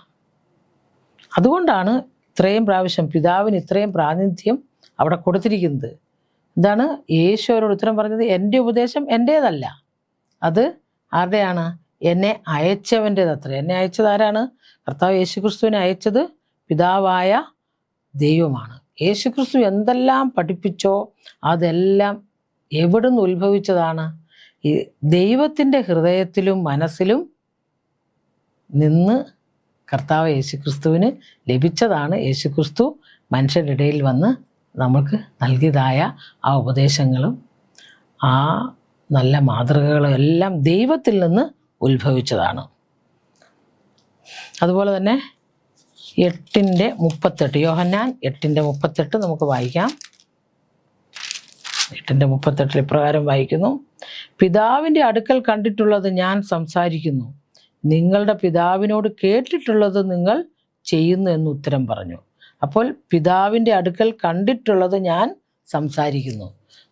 അതുകൊണ്ടാണ് ഇത്രയും പ്രാവശ്യം പിതാവിന് ഇത്രയും പ്രാതിനിധ്യം അവിടെ കൊടുത്തിരിക്കുന്നത്. എന്താണ്? യേശു അവരോട് ഉത്തരം പറഞ്ഞത്, എൻ്റെ ഉപദേശം എൻ്റേതല്ല, അത് ആരുടെയാണ്? എന്നെ അയച്ചവൻ്റേത് അത്രേ. എന്നെ അയച്ചത് ആരാണ്? കർത്താവ് യേശു ക്രിസ്തുവിനെ അയച്ചത് പിതാവായ ദൈവമാണ്. യേശു ക്രിസ്തു എന്തെല്ലാം പഠിപ്പിച്ചോ അതെല്ലാം എവിടുന്ന് ഉത്ഭവിച്ചതാണ്? ഈ ദൈവത്തിൻ്റെ ഹൃദയത്തിലും മനസ്സിലും നിന്ന് കർത്താവ് യേശു ക്രിസ്തുവിന് ലഭിച്ചതാണ്. യേശു ക്രിസ്തു മനുഷ്യരുടെ ഇടയിൽ വന്ന് നമുക്ക് നൽകിയതായ ആ ഉപദേശങ്ങളും ആ നല്ല മാതൃകകളും എല്ലാം ദൈവത്തിൽ നിന്ന് ഉത്ഭവിച്ചതാണ്. അതുപോലെ തന്നെ 8:38 യോഹന്നാൻ 8:38 നമുക്ക് വായിക്കാം. 8:38 ഇപ്രകാരം വായിക്കുന്നു, പിതാവിൻ്റെ അടുക്കൽ കണ്ടിട്ടുള്ളത് ഞാൻ സംസാരിക്കുന്നു, നിങ്ങളുടെ പിതാവിനോട് കേട്ടിട്ടുള്ളത് നിങ്ങൾ ചെയ്യുന്നു എന്ന് ഉത്തരം പറഞ്ഞു. അപ്പോൾ പിതാവിൻ്റെ അടുക്കൽ കണ്ടിട്ടുള്ളത് ഞാൻ സംസാരിക്കുന്നു.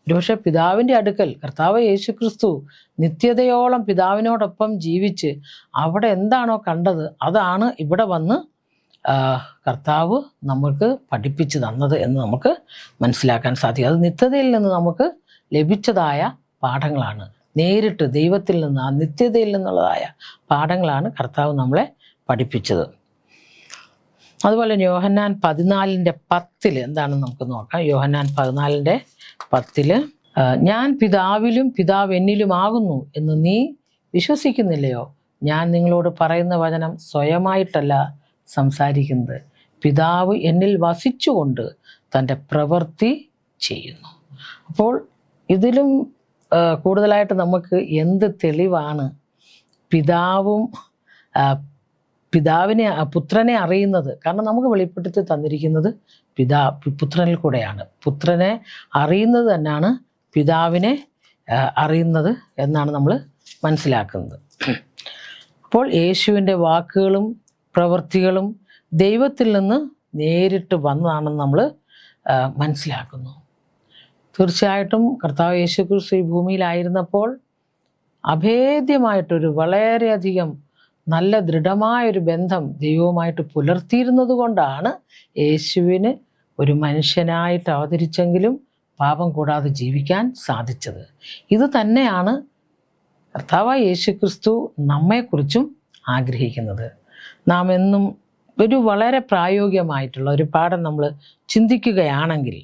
ഒരുപക്ഷെ പിതാവിൻ്റെ അടുക്കൽ കർത്താവ് യേശു ക്രിസ്തു നിത്യതയോളം പിതാവിനോടൊപ്പം ജീവിച്ച് അവിടെ എന്താണോ കണ്ടത് അതാണ് ഇവിടെ വന്ന് കർത്താവ് നമുക്ക് പഠിപ്പിച്ചു തന്നത് എന്ന് നമുക്ക് മനസ്സിലാക്കാൻ സാധിക്കും. അത് നിത്യതയിൽ നിന്ന് നമുക്ക് ലഭിച്ചതായ പാഠങ്ങളാണ്. നേരിട്ട് ദൈവത്തിൽ നിന്ന്, ആ നിത്യതയിൽ നിന്നുള്ളതായ പാഠങ്ങളാണ് കർത്താവ് നമ്മളെ പഠിപ്പിച്ചത്. അതുപോലെ യോഹന്നാൻ 14:10 എന്താണെന്ന് നമുക്ക് നോക്കാം. യോഹന്നാൻ 14:10 ഞാൻ പിതാവിലും പിതാവ് എന്നിലുമാകുന്നു എന്ന് നീ വിശ്വസിക്കുന്നില്ലയോ? ഞാൻ നിങ്ങളോട് പറയുന്ന വചനം സ്വയമായിട്ടല്ല സംസാരിക്കുന്നത്, പിതാവ് എന്നിൽ വസിച്ചുകൊണ്ട് തൻ്റെ പ്രവൃത്തി ചെയ്യുന്നു. അപ്പോൾ ഇതിലും കൂടുതലായിട്ട് നമുക്ക് എന്ത് തെളിവാണ് പുത്രനെ അറിയുന്നത്? കാരണം നമുക്ക് വെളിപ്പെടുത്തി തന്നിരിക്കുന്നത് പുത്രനിൽ കൂടെയാണ്. പുത്രനെ അറിയുന്നത് തന്നെയാണ് പിതാവിനെ അറിയുന്നത് എന്നാണ് നമ്മൾ മനസ്സിലാക്കുന്നത്. അപ്പോൾ യേശുവിൻ്റെ വാക്കുകളും പ്രവൃത്തികളും ദൈവത്തിൽ നിന്ന് നേരിട്ട് വന്നതാണെന്ന് നമ്മൾ മനസ്സിലാക്കുന്നു. തീർച്ചയായിട്ടും കർത്താവ് യേശു ക്രിസ്തു ഈ ഭൂമിയിലായിരുന്നപ്പോൾ അഭേദ്യമായിട്ടൊരു വളരെയധികം നല്ല ദൃഢമായൊരു ബന്ധം ദൈവവുമായിട്ട് പുലർത്തിയിരുന്നത് കൊണ്ടാണ് യേശുവിന് ഒരു മനുഷ്യനായിട്ട് അവതരിച്ചെങ്കിലും പാപം കൂടാതെ ജീവിക്കാൻ സാധിച്ചത്. ഇത് തന്നെയാണ് കർത്താവായ യേശു ക്രിസ്തു നമ്മെക്കുറിച്ചും ആഗ്രഹിക്കുന്നത്. നാം എന്നും ഒരു വളരെ പ്രായോഗികമായിട്ടുള്ള ഒരു പാഠം നമ്മൾ ചിന്തിക്കുകയാണെങ്കിൽ,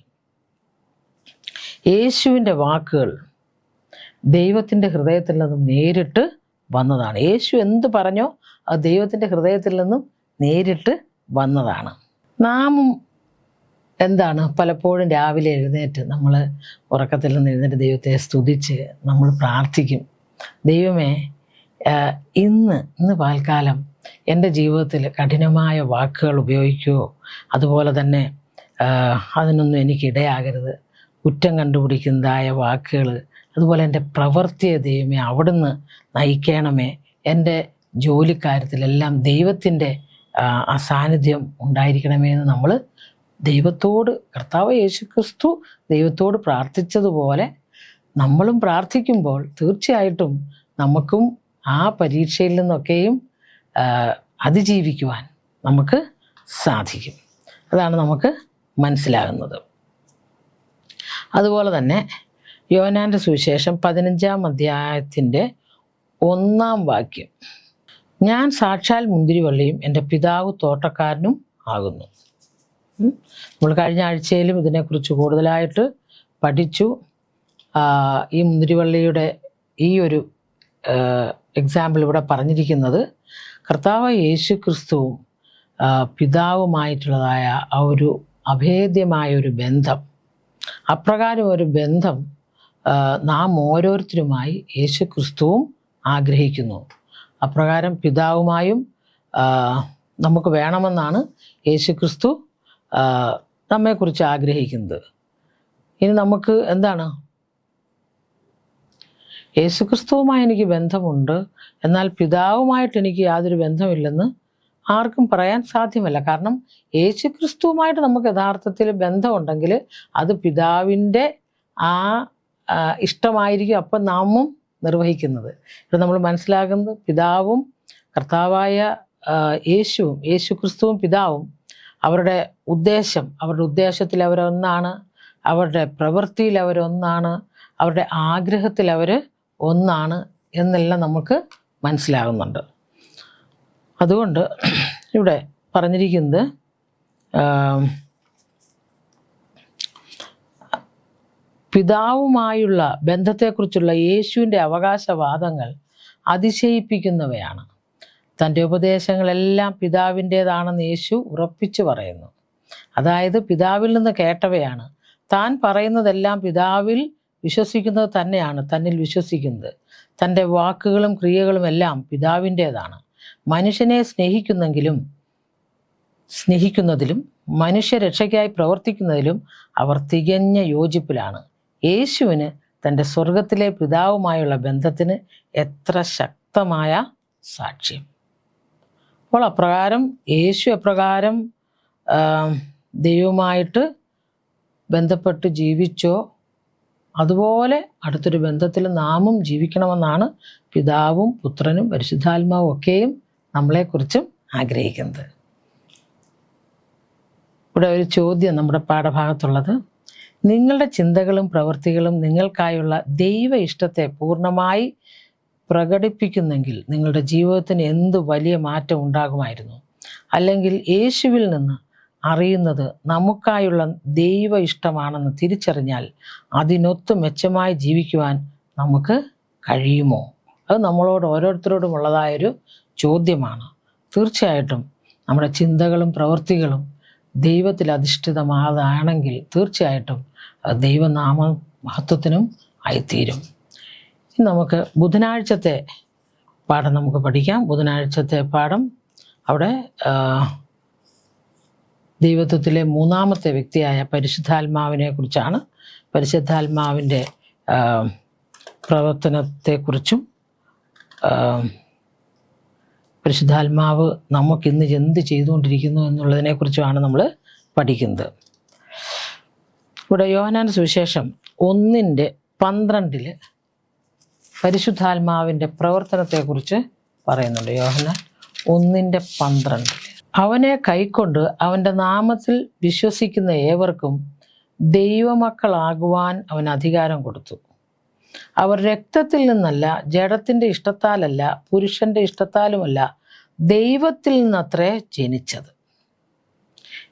യേശുവിൻ്റെ വാക്കുകൾ ദൈവത്തിൻ്റെ ഹൃദയത്തിൽ നിന്നും നേരിട്ട് വന്നതാണ്. യേശു എന്ത് പറഞ്ഞോ അത് ദൈവത്തിൻ്റെ ഹൃദയത്തിൽ നിന്നും നേരിട്ട് വന്നതാണ്. നാമും പലപ്പോഴും രാവിലെ എഴുന്നേറ്റ് നമ്മൾ ഉറക്കത്തിൽ നിന്ന് എഴുന്നേറ്റ് ദൈവത്തെ സ്തുതിച്ച് നമ്മൾ പ്രാർത്ഥിക്കും, ദൈവമേ ഇന്ന് പകൽക്കാലം എൻ്റെ ജീവിതത്തിൽ കഠിനമായ വാക്കുകൾ ഉപയോഗിക്കുകയോ അതുപോലെ തന്നെ അതിനൊന്നും എനിക്കിടയാകരുത്, കുറ്റം കണ്ടുപിടിക്കുന്നതായ വാക്കുകൾ, അതുപോലെ എൻ്റെ പ്രവൃത്തിയെ ദൈവമേ അവിടുന്ന് നയിക്കണമേ, എൻ്റെ ജോലിക്കാര്യത്തിലെല്ലാം ദൈവത്തിൻ്റെ സാന്നിധ്യം ഉണ്ടായിരിക്കണമേ എന്ന് നമ്മൾ ദൈവത്തോട്, കർത്താവ് യേശു ക്രിസ്തു ദൈവത്തോട് പ്രാർത്ഥിച്ചതുപോലെ നമ്മളും പ്രാർത്ഥിക്കുമ്പോൾ തീർച്ചയായിട്ടും നമുക്കും ആ പരീക്ഷയിൽ നിന്നൊക്കെയും അതിജീവിക്കുവാൻ നമുക്ക് സാധിക്കും. അതാണ് നമുക്ക് മനസ്സിലാകുന്നത്. അതുപോലെ തന്നെ യോഹന്നാൻ്റെ സുവിശേഷം 15-ാം അധ്യായത്തിൻ്റെ 1-ാം വാക്യം, ഞാൻ സാക്ഷാൽ മുന്തിരിവള്ളിയും എൻ്റെ പിതാവ് തോട്ടക്കാരനും ആകുന്നു. നമ്മൾ കഴിഞ്ഞ ആഴ്ചയിലും ഇതിനെക്കുറിച്ച് കൂടുതലായിട്ട് പഠിച്ചു. ഈ മുന്തിരിവള്ളിയുടെ ഈ ഒരു എക്സാമ്പിൾ ഇവിടെ പറഞ്ഞിരിക്കുന്നത് കർത്താവ് യേശു ക്രിസ്തുവും പിതാവുമായിട്ടുള്ളതായ ആ ഒരു അഭേദ്യമായ ഒരു ബന്ധം, അപ്രകാരം ഒരു ബന്ധം നാം ഓരോരുത്തരുമായി യേശു ക്രിസ്തുവും ആഗ്രഹിക്കുന്നു. അപ്രകാരം പിതാവുമായും നമുക്ക് വേണമെന്നാണ് യേശു ക്രിസ്തു നമ്മെക്കുറിച്ച് ആഗ്രഹിക്കുന്നത്. ഇനി നമുക്ക് യേശു ക്രിസ്തുവുമായി എനിക്ക് ബന്ധമുണ്ട്, എന്നാൽ പിതാവുമായിട്ട് എനിക്ക് യാതൊരു ബന്ധമില്ലെന്ന് ആർക്കും പറയാൻ സാധ്യമല്ല. കാരണം യേശു ക്രിസ്തുവുമായിട്ട് നമുക്ക് യഥാർത്ഥത്തിൽ ബന്ധമുണ്ടെങ്കിൽ അത് പിതാവിൻ്റെ ആ ഇഷ്ടമായിരിക്കും അപ്പം നാമും നിർവഹിക്കുന്നത്. ഇവിടെ നമ്മൾ മനസ്സിലാക്കുന്നത് പിതാവും കർത്താവായ യേശു ക്രിസ്തുവും പിതാവും അവരുടെ ഉദ്ദേശത്തിൽ അവരൊന്നാണ്, അവരുടെ പ്രവൃത്തിയിൽ അവരൊന്നാണ്, അവരുടെ ആഗ്രഹത്തിൽ അവർ ഒന്നാണ് എന്നെല്ലാം നമുക്ക് മനസ്സിലാകുന്നുണ്ട്. അതുകൊണ്ട് ഇവിടെ പറഞ്ഞിരിക്കുന്നത് പിതാവുമായുള്ള ബന്ധത്തെക്കുറിച്ചുള്ള യേശുവിൻ്റെ അവകാശവാദങ്ങൾ അതിശയിപ്പിക്കുന്നവയാണ്. തൻ്റെ ഉപദേശങ്ങളെല്ലാം പിതാവിൻ്റേതാണെന്ന് യേശു ഉറപ്പിച്ചു പറയുന്നു. അതായത് പിതാവിൽ നിന്ന് കേട്ടവയാണ്. താൻ പറയുന്നതെല്ലാം പിതാവിൽ വിശ്വസിക്കുന്നത് തന്നെയാണ് തന്നിൽ വിശ്വസിക്കുന്നത്. തൻ്റെ വാക്കുകളും ക്രിയകളും എല്ലാം പിതാവിൻ്റേതാണ്. മനുഷ്യനെ സ്നേഹിക്കുന്നതിലും മനുഷ്യരക്ഷയ്ക്കായി പ്രവർത്തിക്കുന്നതിലും അവർ തികഞ്ഞ യോജിപ്പിലാണ്. യേശുവിന് തൻ്റെ സ്വർഗത്തിലെ പിതാവുമായുള്ള ബന്ധത്തിന് എത്ര ശക്തമായ സാക്ഷ്യം. അപ്പോൾ യേശു എപ്രകാരം ദൈവവുമായിട്ട് ബന്ധപ്പെട്ട് ജീവിച്ചോ അതുപോലെ അടുത്തൊരു ബന്ധത്തിൽ നാമും ജീവിക്കണമെന്നാണ് പിതാവും പുത്രനും പരിശുദ്ധാത്മാവും ഒക്കെയും നമ്മളെക്കുറിച്ചും ആഗ്രഹിക്കുന്നത്. ഇവിടെ ഒരു ചോദ്യം നമ്മുടെ പാഠഭാഗത്തുള്ളത്, നിങ്ങളുടെ ചിന്തകളും പ്രവൃത്തികളും നിങ്ങൾക്കായുള്ള ദൈവ ഇഷ്ടത്തെ പൂർണ്ണമായി പ്രകടിപ്പിക്കുന്നെങ്കിൽ നിങ്ങളുടെ ജീവിതത്തിന് എന്ത് വലിയ മാറ്റം ഉണ്ടാകുമായിരുന്നു. അല്ലെങ്കിൽ യേശുവിൽ നിന്ന് അറിയുന്നത് നമുക്കായുള്ള ദൈവ ഇഷ്ടമാണെന്ന് തിരിച്ചറിഞ്ഞാൽ അതിനൊത്ത് മെച്ചമായി ജീവിക്കുവാൻ നമുക്ക് കഴിയുമോ? അത് നമ്മളോട് ഓരോരുത്തരോടുമുള്ളതായൊരു ചോദ്യമാണ്. തീർച്ചയായിട്ടും നമ്മുടെ ചിന്തകളും പ്രവൃത്തികളും ദൈവത്തിൽ അധിഷ്ഠിതമാണെങ്കിൽ തീർച്ചയായിട്ടും അത് ദൈവനാമ മഹത്വത്തിനും ആയിത്തീരും. നമുക്ക് ബുധനാഴ്ചത്തെ പാഠം നമുക്ക് പഠിക്കാം. ബുധനാഴ്ചത്തെ പാഠം അവിടെ ദൈവത്വത്തിലെ മൂന്നാമത്തെ വ്യക്തിയായ പരിശുദ്ധാത്മാവിനെ കുറിച്ചാണ്. പരിശുദ്ധാത്മാവിൻ്റെ പ്രവർത്തനത്തെക്കുറിച്ചും പരിശുദ്ധാത്മാവ് നമുക്കിന്ന് എന്ത് ചെയ്തുകൊണ്ടിരിക്കുന്നു എന്നുള്ളതിനെക്കുറിച്ചുമാണ് നമ്മൾ പഠിക്കുന്നത്. ഇവിടെ യോഹന്നാൻ സുവിശേഷം 1:12 പരിശുദ്ധാത്മാവിൻ്റെ പ്രവർത്തനത്തെക്കുറിച്ച് പറയുന്നുണ്ട്. യോഹന്നാൻ 1:12 അവനെ കൈക്കൊണ്ട് അവൻ്റെ നാമത്തിൽ വിശ്വസിക്കുന്ന ഏവർക്കും ദൈവമക്കളാകുവാൻ അവൻ അധികാരം കൊടുത്തു. അവർ രക്തത്തിൽ നിന്നല്ല, ജഡത്തിൻ്റെ ഇഷ്ടത്താലല്ല, പുരുഷൻ്റെ ഇഷ്ടത്താലുമല്ല, ദൈവത്തിൽ നിന്നത്രേ ജനിച്ചത്.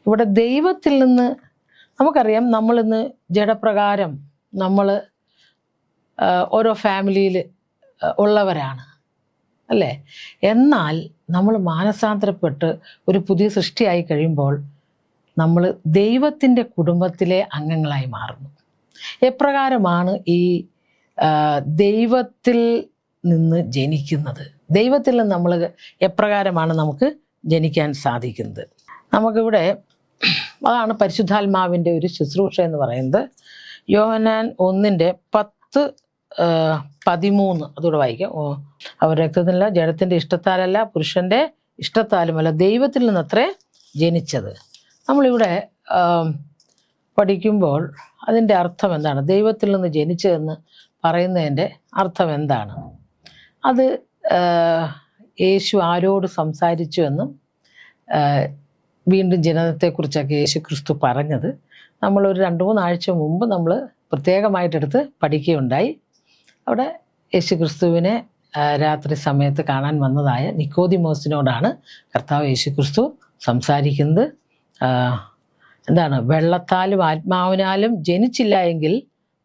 ഇവിടെ ദൈവത്തിൽ നിന്ന് നമുക്കറിയാം, നമ്മളിന്ന് ജഡപ്രകാരം നമ്മൾ ഓരോ ഫാമിലിയിൽ ഉള്ളവരാണ് അല്ലേ? എന്നാൽ നമ്മൾ മാനസാന്തരപ്പെട്ട് ഒരു പുതിയ സൃഷ്ടിയായി കഴിയുമ്പോൾ നമ്മൾ ദൈവത്തിൻ്റെ കുടുംബത്തിലെ അംഗങ്ങളായി മാറുന്നു. എപ്രകാരമാണ് ഈ ദൈവത്തിൽ നിന്ന് ജനിക്കുന്നത്? ദൈവത്തിൽ നിന്ന് നമ്മൾ എപ്രകാരമാണ് നമുക്ക് ജനിക്കാൻ സാധിക്കുന്നത്? നമുക്കിവിടെ അതാണ് പരിശുദ്ധാത്മാവിൻ്റെ ഒരു ശുശ്രൂഷ എന്ന് പറയുന്നത്. യോഹന്നാൻ 1:10-13 അതോടെ വായിക്കാം. അവർ രക്തത്തിലല്ല, ജഡത്തിൻ്റെ ഇഷ്ടത്താലല്ല, പുരുഷൻ്റെ ഇഷ്ടത്താലുമല്ല, ദൈവത്തിൽ നിന്നത്രേ ജനിച്ചത്. നമ്മളിവിടെ പഠിക്കുമ്പോൾ അതിൻ്റെ അർത്ഥം എന്താണ്? ദൈവത്തിൽ നിന്ന് ജനിച്ചതെന്ന് പറയുന്നതിൻ്റെ അർത്ഥം എന്താണ്? അത് യേശു ആരോട് സംസാരിച്ചു എന്നും വീണ്ടും ജനനത്തെക്കുറിച്ചൊക്കെ യേശു ക്രിസ്തു പറഞ്ഞത് നമ്മളൊരു 2-3 ആഴ്ച മുമ്പ് നമ്മൾ പ്രത്യേകമായിട്ടെടുത്ത് പഠിക്കുകയുണ്ടായി. അവിടെ യേശു ക്രിസ്തുവിനെ രാത്രി സമയത്ത് കാണാൻ വന്നതായ നിക്കോദിമോസിനോടാണ് കർത്താവ് യേശു ക്രിസ്തു സംസാരിക്കുന്നത്. എന്താണ്? വെള്ളത്താലും ആത്മാവിനാലും ജനിച്ചില്ല എങ്കിൽ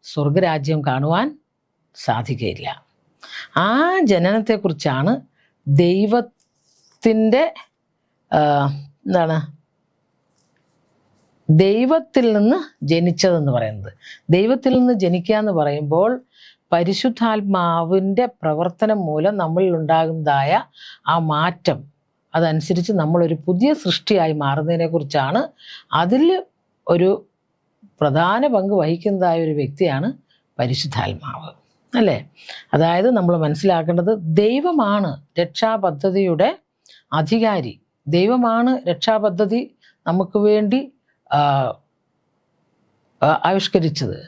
സ്വർഗരാജ്യം കാണുവാൻ സാധിക്കുകയില്ല. ആ ജനനത്തെക്കുറിച്ചാണ് ദൈവത്തിൻ്റെ എന്താണ് ദൈവത്തിൽ നിന്ന് ജനിച്ചതെന്ന് പറയുന്നത്. ദൈവത്തിൽ നിന്ന് ജനിക്കുക എന്ന് പറയുമ്പോൾ പരിശുദ്ധാത്മാവിൻ്റെ പ്രവർത്തനം മൂലം നമ്മളിൽ ഉണ്ടാകുന്നതായ ആ മാറ്റം, അതനുസരിച്ച് നമ്മളൊരു പുതിയ സൃഷ്ടിയായി മാറുന്നതിനെ കുറിച്ചാണ്. അതിൽ ഒരു പ്രധാന പങ്ക് വഹിക്കുന്നതായ ഒരു വ്യക്തിയാണ് പരിശുദ്ധാത്മാവ് അല്ലേ? അതായത് നമ്മൾ മനസ്സിലാക്കേണ്ടത് ദൈവമാണ് രക്ഷാപദ്ധതിയുടെ അധികാരി. ദൈവമാണ് രക്ഷാപദ്ധതി നമുക്ക് വേണ്ടി ആവിഷ്കരിച്ചത്.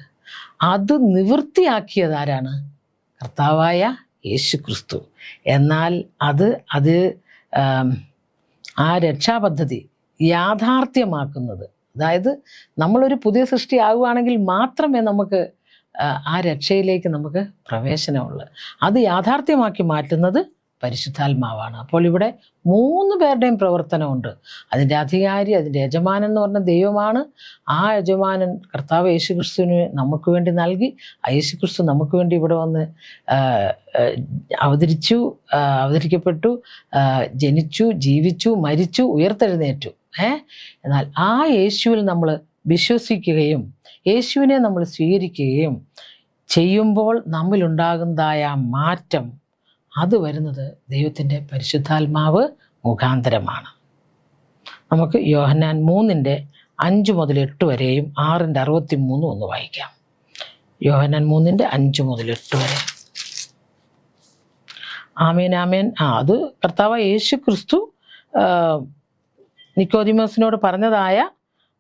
അത് നിവൃത്തിയാക്കിയത് ആരാണ്? കർത്താവായ യേശു ക്രിസ്തു. എന്നാൽ അത് ആ രക്ഷാപദ്ധതി യാഥാർത്ഥ്യമാക്കുന്നത്, അതായത് നമ്മളൊരു പുതിയ സൃഷ്ടി ആകുകയാണെങ്കിൽ മാത്രമേ നമുക്ക് ആ രക്ഷയിലേക്ക് നമുക്ക് പ്രവേശനമുള്ളൂ. അത് യാഥാർത്ഥ്യമാക്കി മാറ്റുന്നത് പരിശുദ്ധാത്മാവാണ്. അപ്പോൾ ഇവിടെ 3 പേരുടെയും പ്രവർത്തനമുണ്ട്. അതിൻ്റെ അധികാരി, അതിൻ്റെ യജമാനൻ എന്ന് പറഞ്ഞ ദൈവമാണ്. ആ യജമാനൻ കർത്താവ് യേശു ക്രിസ്തുവിന് നമുക്ക് വേണ്ടി നൽകി. ആ യേശു ക്രിസ്തു നമുക്ക് വേണ്ടി ഇവിടെ വന്ന് അവതരിക്കപ്പെട്ടു, ജനിച്ചു, ജീവിച്ചു, മരിച്ചു, ഉയർത്തെഴുന്നേറ്റു. എന്നാൽ ആ യേശുവിൽ നമ്മൾ വിശ്വസിക്കുകയും യേശുവിനെ നമ്മൾ സ്വീകരിക്കുകയും ചെയ്യുമ്പോൾ നമ്മിലുണ്ടാകുന്നതായ മാറ്റം, അത് വരുന്നത് ദൈവത്തിൻ്റെ പരിശുദ്ധാത്മാവ് മുഖാന്തരമാണ്. നമുക്ക് യോഹന്നാൻ 3:5-8 വരെയും 6:63 ഒന്ന് വായിക്കാം. യോഹന്നാൻ 3:5-8 വരെ. ആമേൻ ആമേൻ. അത് കർത്താവ് യേശു ക്രിസ്തു നിക്കോദിമോസിനോട് പറഞ്ഞതായ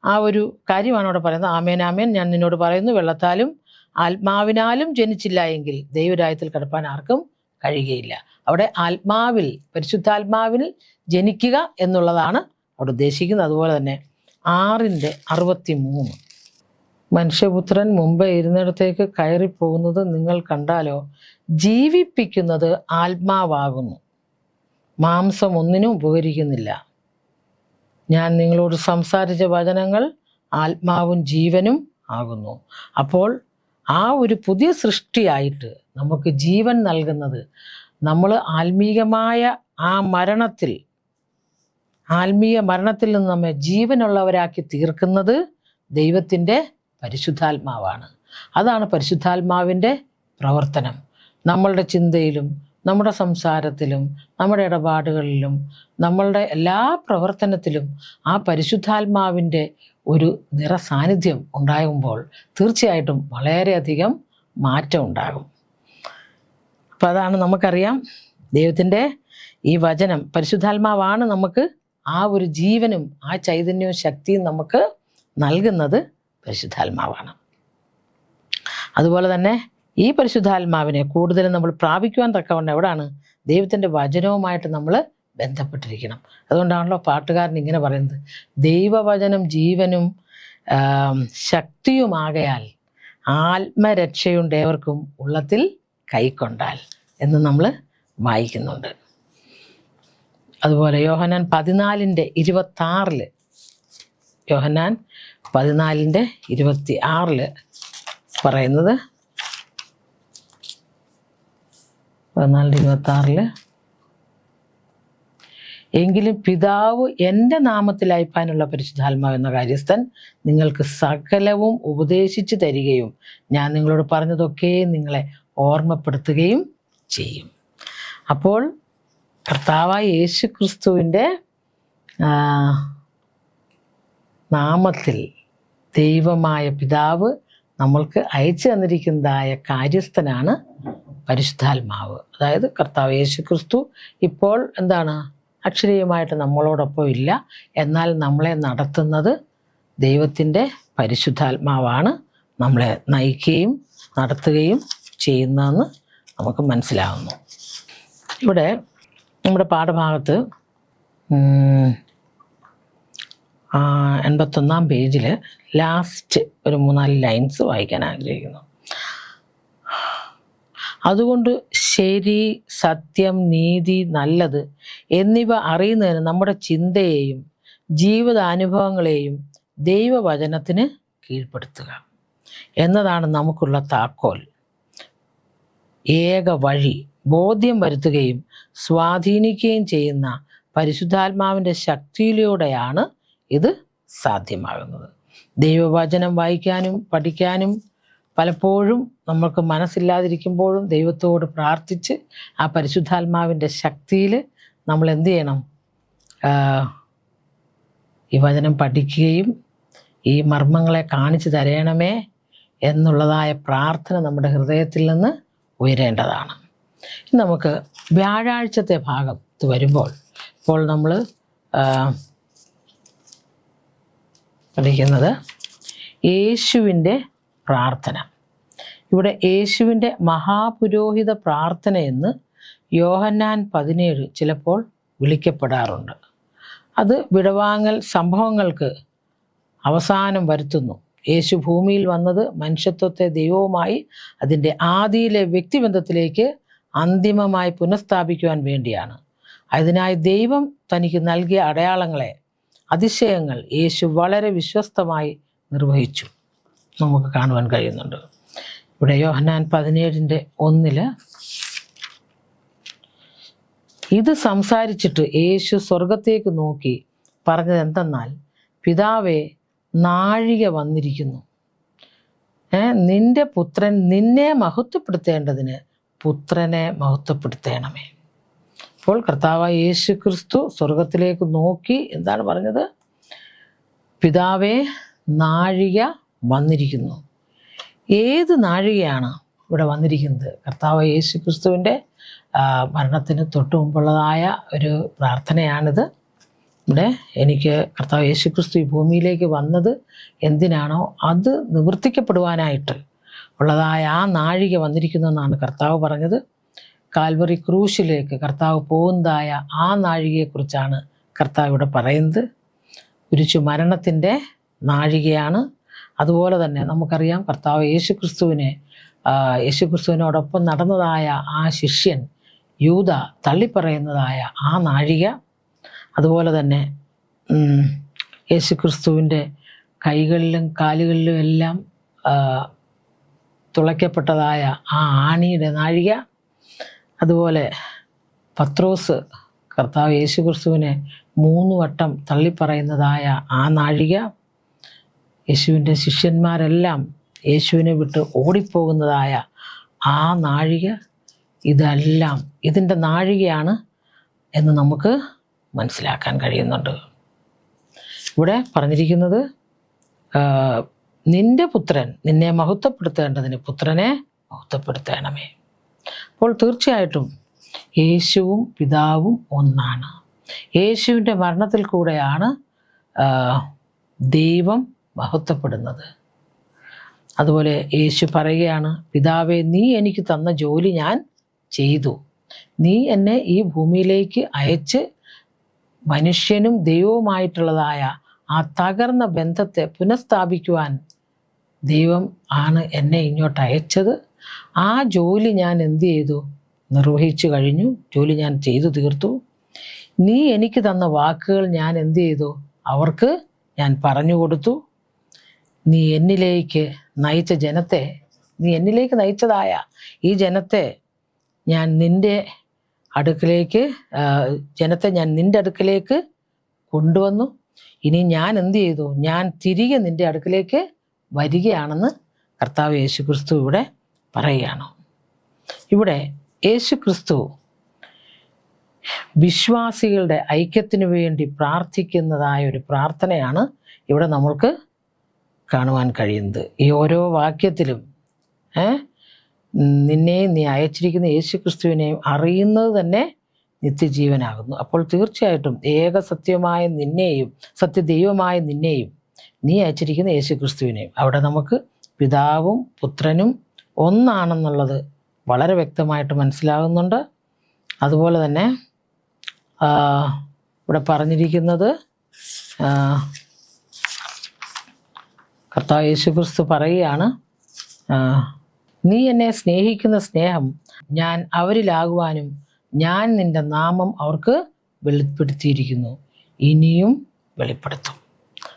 ആ ഒരു കാര്യമാണ് അവിടെ പറയുന്നത്. ആമേൻ ആമേൻ, ഞാൻ നിന്നോട് പറയുന്നു, വെള്ളത്താലും ആത്മാവിനാലും ജനിച്ചില്ല എങ്കിൽ ദൈവരാജ്യത്തിൽ കടപ്പാൻ ആർക്കും കഴിയുകയില്ല. അവിടെ ആത്മാവിൽ, പരിശുദ്ധാത്മാവിൽ ജനിക്കുക എന്നുള്ളതാണ് അവിടെ ഉദ്ദേശിക്കുന്നത്. അതുപോലെ തന്നെ 6:63 മനുഷ്യപുത്രൻ മുമ്പ് ഇരുന്നിടത്തേക്ക് കയറിപ്പോകുന്നത് നിങ്ങൾ കണ്ടാലോ? ജീവിപ്പിക്കുന്നത് ആത്മാവാകുന്നു, മാംസം ഒന്നിനും ഉപകരിക്കുന്നില്ല. ഞാൻ നിങ്ങളോട് സംസാരിച്ച വചനങ്ങൾ ആത്മാവും ജീവനും ആകുന്നു. അപ്പോൾ ആ ഒരു പുതിയ സൃഷ്ടിയായിട്ട് നമുക്ക് ജീവൻ നൽകുന്നത്, നമ്മൾ ആത്മീകമായ ആ മരണത്തിൽ ആത്മീയ മരണത്തിൽ നിന്ന് നമ്മെ ജീവനുള്ളവരാക്കി തീർക്കുന്നത് ദൈവത്തിൻ്റെ പരിശുദ്ധാത്മാവാണ്. അതാണ് പരിശുദ്ധാത്മാവിൻ്റെ പ്രവർത്തനം. നമ്മളുടെ ചിന്തയിലും നമ്മുടെ സംസാരത്തിലും നമ്മുടെ ഇടപാടുകളിലും നമ്മളുടെ എല്ലാ പ്രവർത്തനത്തിലും ആ പരിശുദ്ധാത്മാവിൻ്റെ ഒരു നിറസാന്നിധ്യം ഉണ്ടാകുമ്പോൾ തീർച്ചയായിട്ടും വളരെയധികം മാറ്റം ഉണ്ടാകും. അപ്പം അതാണ് നമുക്കറിയാം, ദൈവത്തിൻ്റെ ഈ വചനം പരിശുദ്ധാത്മാവാണ് നമുക്ക് ആ ഒരു ജീവനും ആ ചൈതന്യവും ശക്തിയും നമുക്ക് നൽകുന്നത് പരിശുദ്ധാത്മാവാണ്. അതുപോലെ തന്നെ ഈ പരിശുദ്ധാത്മാവിനെ കൂടുതലും നമ്മൾ പ്രാപിക്കുവാൻ തക്കവണ്ണം എവിടാണ്? ദൈവത്തിൻ്റെ വചനവുമായിട്ട് നമ്മൾ ബന്ധപ്പെട്ടിരിക്കണം. അതുകൊണ്ടാണല്ലോ പാട്ടുകാരൻ ഇങ്ങനെ പറയുന്നത്, ദൈവവചനം ജീവനും ശക്തിയുമാകയാൽ ആത്മരക്ഷയുണ്ടേവർക്കും ഉള്ളത്തിൽ കൈക്കൊണ്ടാൽ എന്ന് നമ്മൾ വായിക്കുന്നുണ്ട്. അതുപോലെ യോഹന്നാൻ 14:26 യോഹന്നാൻ 14:26 പറയുന്നത് 14:26 എങ്കിലും പിതാവ് എൻ്റെ നാമത്തിൽ അയപ്പാനുള്ള പരിശുദ്ധാത്മാവ് എന്ന കാര്യസ്ഥൻ നിങ്ങൾക്ക് സകലവും ഉപദേശിച്ചു തരികയും ഞാൻ നിങ്ങളോട് പറഞ്ഞതൊക്കെ നിങ്ങളെ ഓർമ്മപ്പെടുത്തുകയും ചെയ്യും. അപ്പോൾ കർത്താവായ യേശു ക്രിസ്തുവിൻ്റെ നാമത്തിൽ ദൈവമായ പിതാവ് നമ്മൾക്ക് അയച്ചു തന്നിരിക്കുന്നതായ കാര്യസ്ഥനാണ് പരിശുദ്ധാത്മാവ്. അതായത് കർത്താവ് യേശു ക്രിസ്തു ഇപ്പോൾ എന്താണ്? അക്ഷരീയമായിട്ട് നമ്മളോടൊപ്പം ഇല്ല, എന്നാൽ നമ്മളെ നടത്തുന്നത് ദൈവത്തിൻ്റെ പരിശുദ്ധാത്മാവാണ്. നമ്മളെ നയിക്കുകയും നടത്തുകയും ചെയ്യുന്നതെന്ന് നമുക്ക് മനസ്സിലാവുന്നു. ഇവിടെ നമ്മുടെ പാഠഭാഗത്ത് 81 പേജിൽ ലാസ്റ്റ് ഒരു 3-4 ലൈൻസ് വായിക്കാൻ ആഗ്രഹിക്കുന്നു. അതുകൊണ്ട് ശരി, സത്യം, നീതി, നല്ലത് എന്നിവ അറിയുന്നതിന് നമ്മുടെ ചിന്തയെയും ജീവിതാനുഭവങ്ങളെയും ദൈവവചനത്തിന് കീഴ്പ്പെടുത്തുക എന്നതാണ് നമുക്കുള്ള താക്കോൽ. ഏക വഴി ബോധ്യം വരുത്തുകയും സ്വാധീനിക്കുകയും ചെയ്യുന്ന പരിശുദ്ധാത്മാവിൻ്റെ ശക്തിയിലൂടെയാണ് ഇത് സാധ്യമാകുന്നത്. ദൈവവചനം വായിക്കാനും പഠിക്കാനും പലപ്പോഴും നമുക്ക് മനസ്സില്ലാതിരിക്കുമ്പോഴും ദൈവത്തോട് പ്രാർത്ഥിച്ച് ആ പരിശുദ്ധാത്മാവിൻ്റെ ശക്തിയിൽ നമ്മൾ എന്ത് ചെയ്യണം? ഈ വചനം പഠിക്കുകയും ഈ മർമ്മങ്ങളെ കാണിച്ചു തരണമേ എന്നുള്ളതായ പ്രാർത്ഥന നമ്മുടെ ഹൃദയത്തിൽ നിന്ന് ഉയരേണ്ടതാണ്. നമുക്ക് വ്യാഴാഴ്ചത്തെ ഭാഗത്ത് വരുമ്പോൾ ഇപ്പോൾ നമ്മൾ പഠിക്കുന്നത് യേശുവിൻ്റെ പ്രാർത്ഥന. ഇവിടെ യേശുവിൻ്റെ മഹാപുരോഹിത പ്രാർത്ഥന എന്ന് യോഹന്നാൻ 17 ചിലപ്പോൾ വിളിക്കപ്പെടാറുണ്ട്. അത് വിടവാങ്ങൽ സംഭവങ്ങൾക്ക് അവസാനം വരുത്തുന്നു. യേശു ഭൂമിയിൽ വന്നത് മനുഷ്യത്വത്തെ ദൈവവുമായി അതിൻ്റെ ആദിയിലെ വ്യക്തിബന്ധത്തിലേക്ക് അന്തിമമായി പുനഃസ്ഥാപിക്കുവാൻ വേണ്ടിയാണ്. അതിനായി ദൈവം തനിക്ക് നൽകിയ അടയാളങ്ങളെ, അതിശയങ്ങൾ യേശു വളരെ വിശ്വസ്തമായി നിർവഹിച്ചു നമുക്ക് കാണുവാൻ കഴിയുന്നുണ്ട്. ഇവിടെ യോഹന്നാൻ 17:1 ഇത് സംസാരിച്ചിട്ട് യേശു സ്വർഗത്തേക്ക് നോക്കി പറഞ്ഞത് എന്തെന്നാൽ, പിതാവേ, നാഴിക വന്നിരിക്കുന്നു. നിന്റെ പുത്രൻ നിന്നെ മഹത്വപ്പെടുത്തേണ്ടതിന് പുത്രനെ മഹത്വപ്പെടുത്തേണമേ. അപ്പോൾ കർത്താവായ യേശു ക്രിസ്തു സ്വർഗത്തിലേക്ക് നോക്കി എന്താണ് പറഞ്ഞത്? പിതാവേ, നാഴിക വന്നിരിക്കുന്നു. ഏത് നാഴികയാണ് ഇവിടെ വന്നിരിക്കുന്നത്? കർത്താവായ യേശു ക്രിസ്തുവിൻ്റെ മരണത്തിന് തൊട്ട് മുമ്പുള്ളതായ ഒരു പ്രാർത്ഥനയാണിത്. ഇവിടെ എനിക്ക് കർത്താവ് യേശു ക്രിസ്തു ഈ ഭൂമിയിലേക്ക് വന്നത് എന്തിനാണോ അത് നിവർത്തിക്കപ്പെടുവാനായിട്ട് ഉള്ളതായ ആ നാഴിക വന്നിരിക്കുന്നു എന്നാണ് കർത്താവ് പറഞ്ഞത്. കാൽവറി ക്രൂശിലേക്ക് കർത്താവ് പോകുന്നതായ ആ നാഴികയെക്കുറിച്ചാണ് കർത്താവ് ഇവിടെ പറയുന്നത്. കുരിശു മരണത്തിൻ്റെ നാഴികയാണ്. അതുപോലെ തന്നെ നമുക്കറിയാം കർത്താവ് യേശുക്രിസ്തുവിനോടൊപ്പം നടന്നതായ ആ ശിഷ്യൻ യൂദ തള്ളിപ്പറയുന്നതായ ആ നാഴിക. അതുപോലെ തന്നെ യേശുക്രിസ്തുവിൻ്റെ കൈകളിലും കാലുകളിലും എല്ലാം തുളയ്ക്കപ്പെട്ടതായ ആ ആണിയുടെ നാഴിക. അതുപോലെ പത്രോസ് കർത്താവ് യേശു ക്രിസ്തുവിനെ 3 വട്ടം തള്ളിപ്പറയുന്നതായ ആ നാഴിക, യേശുവിൻ്റെ ശിഷ്യന്മാരെല്ലാം യേശുവിനെ വിട്ട് ഓടിപ്പോകുന്നതായ ആ നാഴിക, ഇതെല്ലാം ഇതിൻ്റെ നാഴികയാണ് എന്ന് നമുക്ക് മനസ്സിലാക്കാൻ കഴിയുന്നുണ്ട്. ഇവിടെ പറഞ്ഞിരിക്കുന്നത് നിന്റെ പുത്രൻ നിന്നെ മഹത്വപ്പെടുത്തേണ്ടതിന് പുത്രനെ മഹത്വപ്പെടുത്തണമേ. അപ്പോൾ തീർച്ചയായിട്ടും യേശുവും പിതാവും ഒന്നാണ്. യേശുവിൻ്റെ മരണത്തിൽ കൂടെയാണ് ദൈവം മഹത്വപ്പെടുന്നത്. അതുപോലെ യേശു പറയുകയാണ്, പിതാവേ, നീ എനിക്ക് തന്ന ജോലി ഞാൻ ചെയ്തു. നീ എന്നെ ഈ ഭൂമിയിലേക്ക് അയച്ച് മനുഷ്യനും ദൈവവുമായിട്ടുള്ളതായ ആ തകർന്ന ബന്ധത്തെ പുനഃസ്ഥാപിക്കുവാൻ ദൈവം ആണ് എന്നെ ഇങ്ങോട്ട് അയച്ചത്. ആ ജോലി ഞാൻ എന്ത് ചെയ്തു? നിർവഹിച്ചു കഴിഞ്ഞു. ജോലി ഞാൻ ചെയ്തു തീർത്തു. നീ എനിക്ക് തന്ന വാക്കുകൾ ഞാൻ എന്ത് ചെയ്തു? അവർക്ക് ഞാൻ പറഞ്ഞു കൊടുത്തു. നീ എന്നിലേക്ക് നയിച്ച ജനത്തെ, നീ എന്നിലേക്ക് നയിച്ചതായ ഈ ജനത്തെ ഞാൻ നിൻ്റെ അടുക്കലേക്ക് ജനത്തെ ഞാൻ നിൻ്റെ അടുക്കലേക്ക് കൊണ്ടുവന്നു. ഇനി ഞാൻ എന്ത് ചെയ്തു? ഞാൻ തിരികെ നിൻ്റെ അടുക്കലേക്ക് വരികയാണെന്ന് കർത്താവ് യേശു ക്രിസ്തു ഇവിടെ പറയുകയാണ്. ഇവിടെ യേശു ക്രിസ്തു വിശ്വാസികളുടെ ഐക്യത്തിനു വേണ്ടി പ്രാർത്ഥിക്കുന്നതായ ഒരു പ്രാർത്ഥനയാണ് ഇവിടെ നമ്മൾക്ക് കാണുവാൻ കഴിയുന്നത്. ഈ ഓരോ വാക്യത്തിലും നിന്നെയും നീ അയച്ചിരിക്കുന്ന യേശു ക്രിസ്തുവിനെയും അറിയുന്നത് തന്നെ നിത്യജീവനാകുന്നു. അപ്പോൾ തീർച്ചയായിട്ടും ഏക സത്യമായ നിന്നെയും സത്യദൈവമായ നിന്നെയും നീ അയച്ചിരിക്കുന്ന യേശു ക്രിസ്തുവിനെയും, അവിടെ നമുക്ക് പിതാവും പുത്രനും ഒന്നാണെന്നുള്ളത് വളരെ വ്യക്തമായിട്ട് മനസ്സിലാകുന്നുണ്ട്. അതുപോലെ തന്നെ ഇവിടെ പറഞ്ഞിരിക്കുന്നത് കർത്താവ് യേശു ക്രിസ്തു പറയുകയാണ്, നീ എന്നെ സ്നേഹിക്കുന്ന സ്നേഹം ഞാൻ അവരിലാകുവാനും ഞാൻ നിൻ്റെ നാമം അവർക്ക് വെളിപ്പെടുത്തിയിരിക്കുന്നു, ഇനിയും വെളിപ്പെടുത്തും.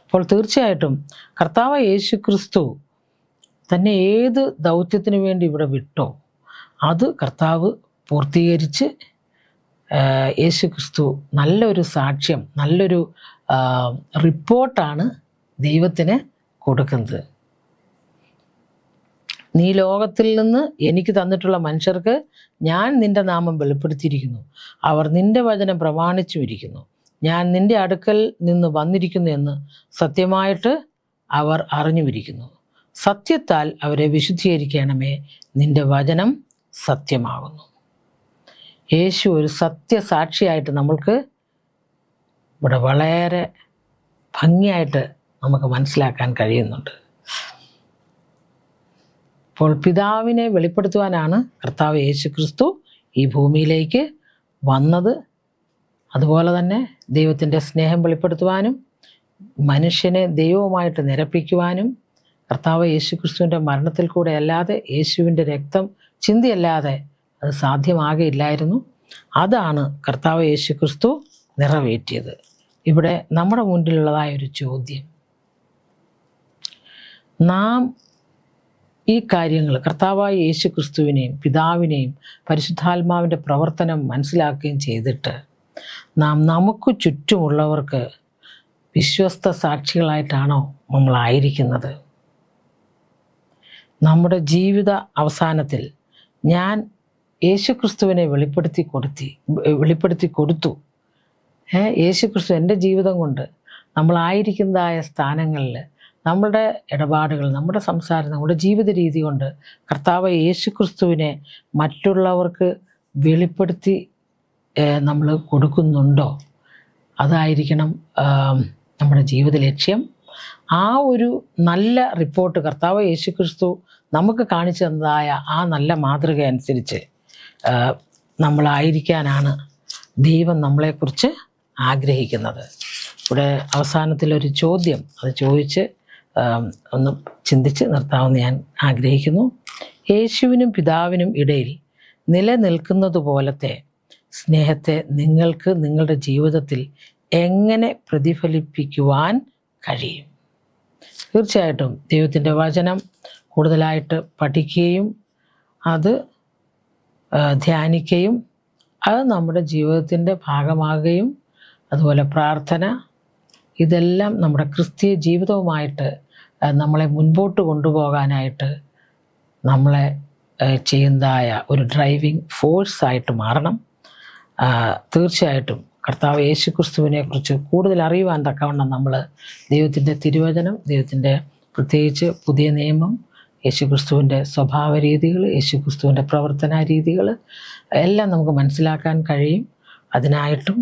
അപ്പോൾ തീർച്ചയായിട്ടും കർത്താവ് യേശു ക്രിസ്തു തന്നെ ഏത് ദൗത്യത്തിന് വേണ്ടി ഇവിടെ വിട്ടോ അത് കർത്താവ് പൂർത്തീകരിച്ച് യേശു ക്രിസ്തു നല്ലൊരു സാക്ഷ്യം, നല്ലൊരു റിപ്പോർട്ടാണ് ദൈവത്തിന് കൊടുക്കുന്നത്. നീ ലോകത്തിൽ നിന്ന് എനിക്ക് തന്നിട്ടുള്ള മനുഷ്യർക്ക് ഞാൻ നിൻ്റെ നാമം വെളിപ്പെടുത്തിയിരിക്കുന്നു. അവർ നിൻ്റെ വചനം പ്രമാണിച്ചും ഇരിക്കുന്നു. ഞാൻ നിൻ്റെ അടുക്കൽ നിന്ന് വന്നിരിക്കുന്നു എന്ന് സത്യമായിട്ട് അവർ അറിഞ്ഞുമിരിക്കുന്നു. സത്യത്താൽ അവരെ വിശുദ്ധീകരിക്കണമേ, നിൻ്റെ വചനം സത്യമാകുന്നു. യേശു ഒരു സത്യസാക്ഷിയായിട്ട് നമ്മൾക്ക് ഇവിടെ വളരെ ഭംഗിയായിട്ട് നമുക്ക് മനസ്സിലാക്കാൻ കഴിയുന്നുണ്ട്. അപ്പോൾ പിതാവിനെ വെളിപ്പെടുത്തുവാനാണ് കർത്താവ് യേശു ക്രിസ്തു ഈ ഭൂമിയിലേക്ക് വന്നത്. അതുപോലെ തന്നെ ദൈവത്തിൻ്റെ സ്നേഹം വെളിപ്പെടുത്തുവാനും മനുഷ്യനെ ദൈവവുമായിട്ട് നിരപ്പിക്കുവാനും കർത്താവ് യേശു ക്രിസ്തുവിൻ്റെ മരണത്തിൽ കൂടെ അല്ലാതെ, യേശുവിൻ്റെ രക്തം ചിന്തിയല്ലാതെ അത് സാധ്യമാകില്ലായിരുന്നു. അതാണ് കർത്താവ് യേശു ക്രിസ്തു നിറവേറ്റിയത്. ഇവിടെ നമ്മുടെ മുന്നിലുള്ളതായ ഒരു ചോദ്യം, നാം ഈ കാര്യങ്ങൾ കർത്താവായ യേശു ക്രിസ്തുവിനെയും പിതാവിനെയും പരിശുദ്ധാത്മാവിൻ്റെ പ്രവർത്തനം മനസ്സിലാക്കുകയും ചെയ്തിട്ട് നാം നമുക്ക് ചുറ്റുമുള്ളവർക്ക് വിശ്വസ്ത സാക്ഷികളായിട്ടാണോ നമ്മളായിരിക്കുന്നത്? നമ്മുടെ ജീവിത അവസാനത്തിൽ ഞാൻ യേശു ക്രിസ്തുവിനെ വെളിപ്പെടുത്തി കൊടുത്തു. യേശു ക്രിസ്തു എൻ്റെ ജീവിതം കൊണ്ട് നമ്മളായിരിക്കുന്നതായ സ്ഥാനങ്ങളിൽ നമ്മുടെ ഇടപാടുകൾ, നമ്മുടെ സംസാരം, നമ്മുടെ ജീവിത രീതി കൊണ്ട് കർത്താവ് യേശു ക്രിസ്തുവിനെ മറ്റുള്ളവർക്ക് വെളിപ്പെടുത്തി നമ്മൾ കൊടുക്കുന്നുണ്ടോ? അതായിരിക്കണം നമ്മുടെ ജീവിത ലക്ഷ്യം. ആ ഒരു നല്ല റിപ്പോർട്ട് കർത്താവ് യേശു ക്രിസ്തു നമുക്ക് കാണിച്ചു തന്നതായ ആ നല്ല മാതൃക അനുസരിച്ച് നമ്മളായിരിക്കാനാണ് ദൈവം നമ്മളെക്കുറിച്ച് ആഗ്രഹിക്കുന്നത്. ഇവിടെ അവസാനത്തിലൊരു ചോദ്യം അത് ചോദിച്ച് ഒന്ന് ചിന്തിച്ച് നിർത്താമെന്ന് ഞാൻ ആഗ്രഹിക്കുന്നു. യേശുവിനും പിതാവിനും ഇടയിൽ നിലനിൽക്കുന്നത് പോലത്തെ സ്നേഹത്തെ നിങ്ങൾക്ക് നിങ്ങളുടെ ജീവിതത്തിൽ എങ്ങനെ പ്രതിഫലിപ്പിക്കുവാൻ കഴിയും? തീർച്ചയായിട്ടും ദൈവത്തിൻ്റെ വചനം കൂടുതലായിട്ട് പഠിക്കുകയും അത് ധ്യാനിക്കുകയും അത് നമ്മുടെ ജീവിതത്തിൻ്റെ ഭാഗമാകുകയും അതുപോലെ പ്രാർത്ഥന, ഇതെല്ലാം നമ്മുടെ ക്രിസ്തീയ ജീവിതവുമായിട്ട് നമ്മളെ മുൻപോട്ട് കൊണ്ടുപോകാനായിട്ട് നമ്മളെ ചെയ്യുന്നതായ ഒരു ഡ്രൈവിംഗ് ഫോഴ്സായിട്ട് മാറണം. തീർച്ചയായിട്ടും കർത്താവ് യേശു ക്രിസ്തുവിനെ കുറിച്ച് കൂടുതൽ അറിയുവാൻ തക്കവണ്ണം നമ്മൾ ദൈവത്തിൻ്റെ തിരുവചനം, ദൈവത്തിൻ്റെ പ്രത്യേകിച്ച് പുതിയ നിയമം, യേശു ക്രിസ്തുവിൻ്റെ സ്വഭാവ രീതികൾ, യേശു ക്രിസ്തുവിൻ്റെ പ്രവർത്തന രീതികൾ എല്ലാം നമുക്ക് മനസ്സിലാക്കാൻ കഴിയും. അതിനായിട്ടും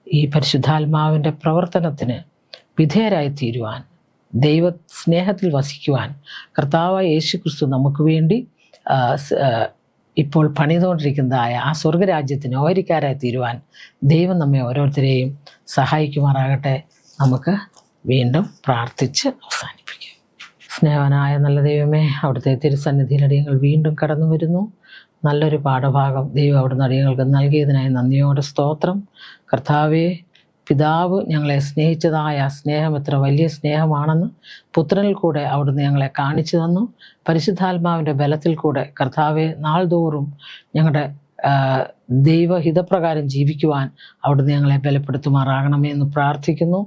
ഈ പരിശുദ്ധാത്മാവിൻ്റെ പ്രവർത്തനത്തിന് വിധേയരായി തീരുവാൻ, ദൈവ സ്നേഹത്തിൽ വസിക്കുവാൻ കർത്താവായ യേശു ക്രിസ്തു നമുക്ക് വേണ്ടി ഇപ്പോൾ പണിതുകൊണ്ടിരിക്കുന്നതായ ആ സ്വർഗരാജ്യത്തിന് ഓഹരിക്കാരായി തീരുവാൻ ദൈവം നമ്മെ ഓരോരുത്തരെയും സഹായിക്കുമാറാകട്ടെ. നമുക്ക് വീണ്ടും പ്രാർത്ഥിച്ച് അവസാനിപ്പിക്കാം. സ്നേഹവാനായ നല്ല ദൈവമേ, അവിടുത്തെ തിരുസന്നിധിയിൽ അടിയങ്ങൾ വീണ്ടും കടന്നു വരുന്നു. നല്ലൊരു പാഠഭാഗം ദൈവം അവിടുന്ന് അടിയങ്ങൾക്ക് നൽകിയതിനായി നന്ദിയോടെ സ്തോത്രം. കർത്താവേ, പിതാവ് ഞങ്ങളെ സ്നേഹിച്ചതായ സ്നേഹം എത്ര വലിയ സ്നേഹമാണെന്ന് പുത്രനിൽ കൂടെ അവിടുന്ന് ഞങ്ങളെ കാണിച്ചു തന്നു. പരിശുദ്ധാത്മാവിൻ്റെ ബലത്തിൽ കൂടെ കർത്താവെ നാൾതോറും ഞങ്ങളുടെ ദൈവഹിതപ്രകാരം ജീവിക്കുവാൻ അവിടുന്ന് ഞങ്ങളെ ബലപ്പെടുത്തുമാറാകണമേ എന്ന് പ്രാർത്ഥിക്കുന്നു.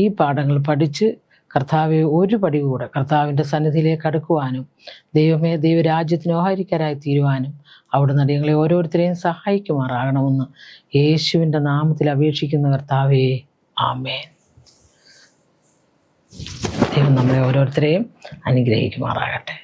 ഈ പാഠങ്ങൾ പഠിച്ച് കർത്താവെ ഒരു പടി കൂടെ കർത്താവിൻ്റെ സന്നിധിയിലേക്ക് അടുക്കുവാനും ദൈവമേ ദൈവരാജ്യത്തിന് ഓഹരിക്കാരായി തീരുവാനും അവിടുന്ന് ഞങ്ങളെ ഓരോരുത്തരെയും സഹായിക്കുമാറാകണമെന്ന് യേശുവിൻ്റെ നാമത്തിൽ അപേക്ഷിക്കുന്ന കർത്താവേ, ആമേൻ. ദൈവം നമ്മളെ ഓരോരുത്തരെയും അനുഗ്രഹിക്കുമാറാകട്ടെ.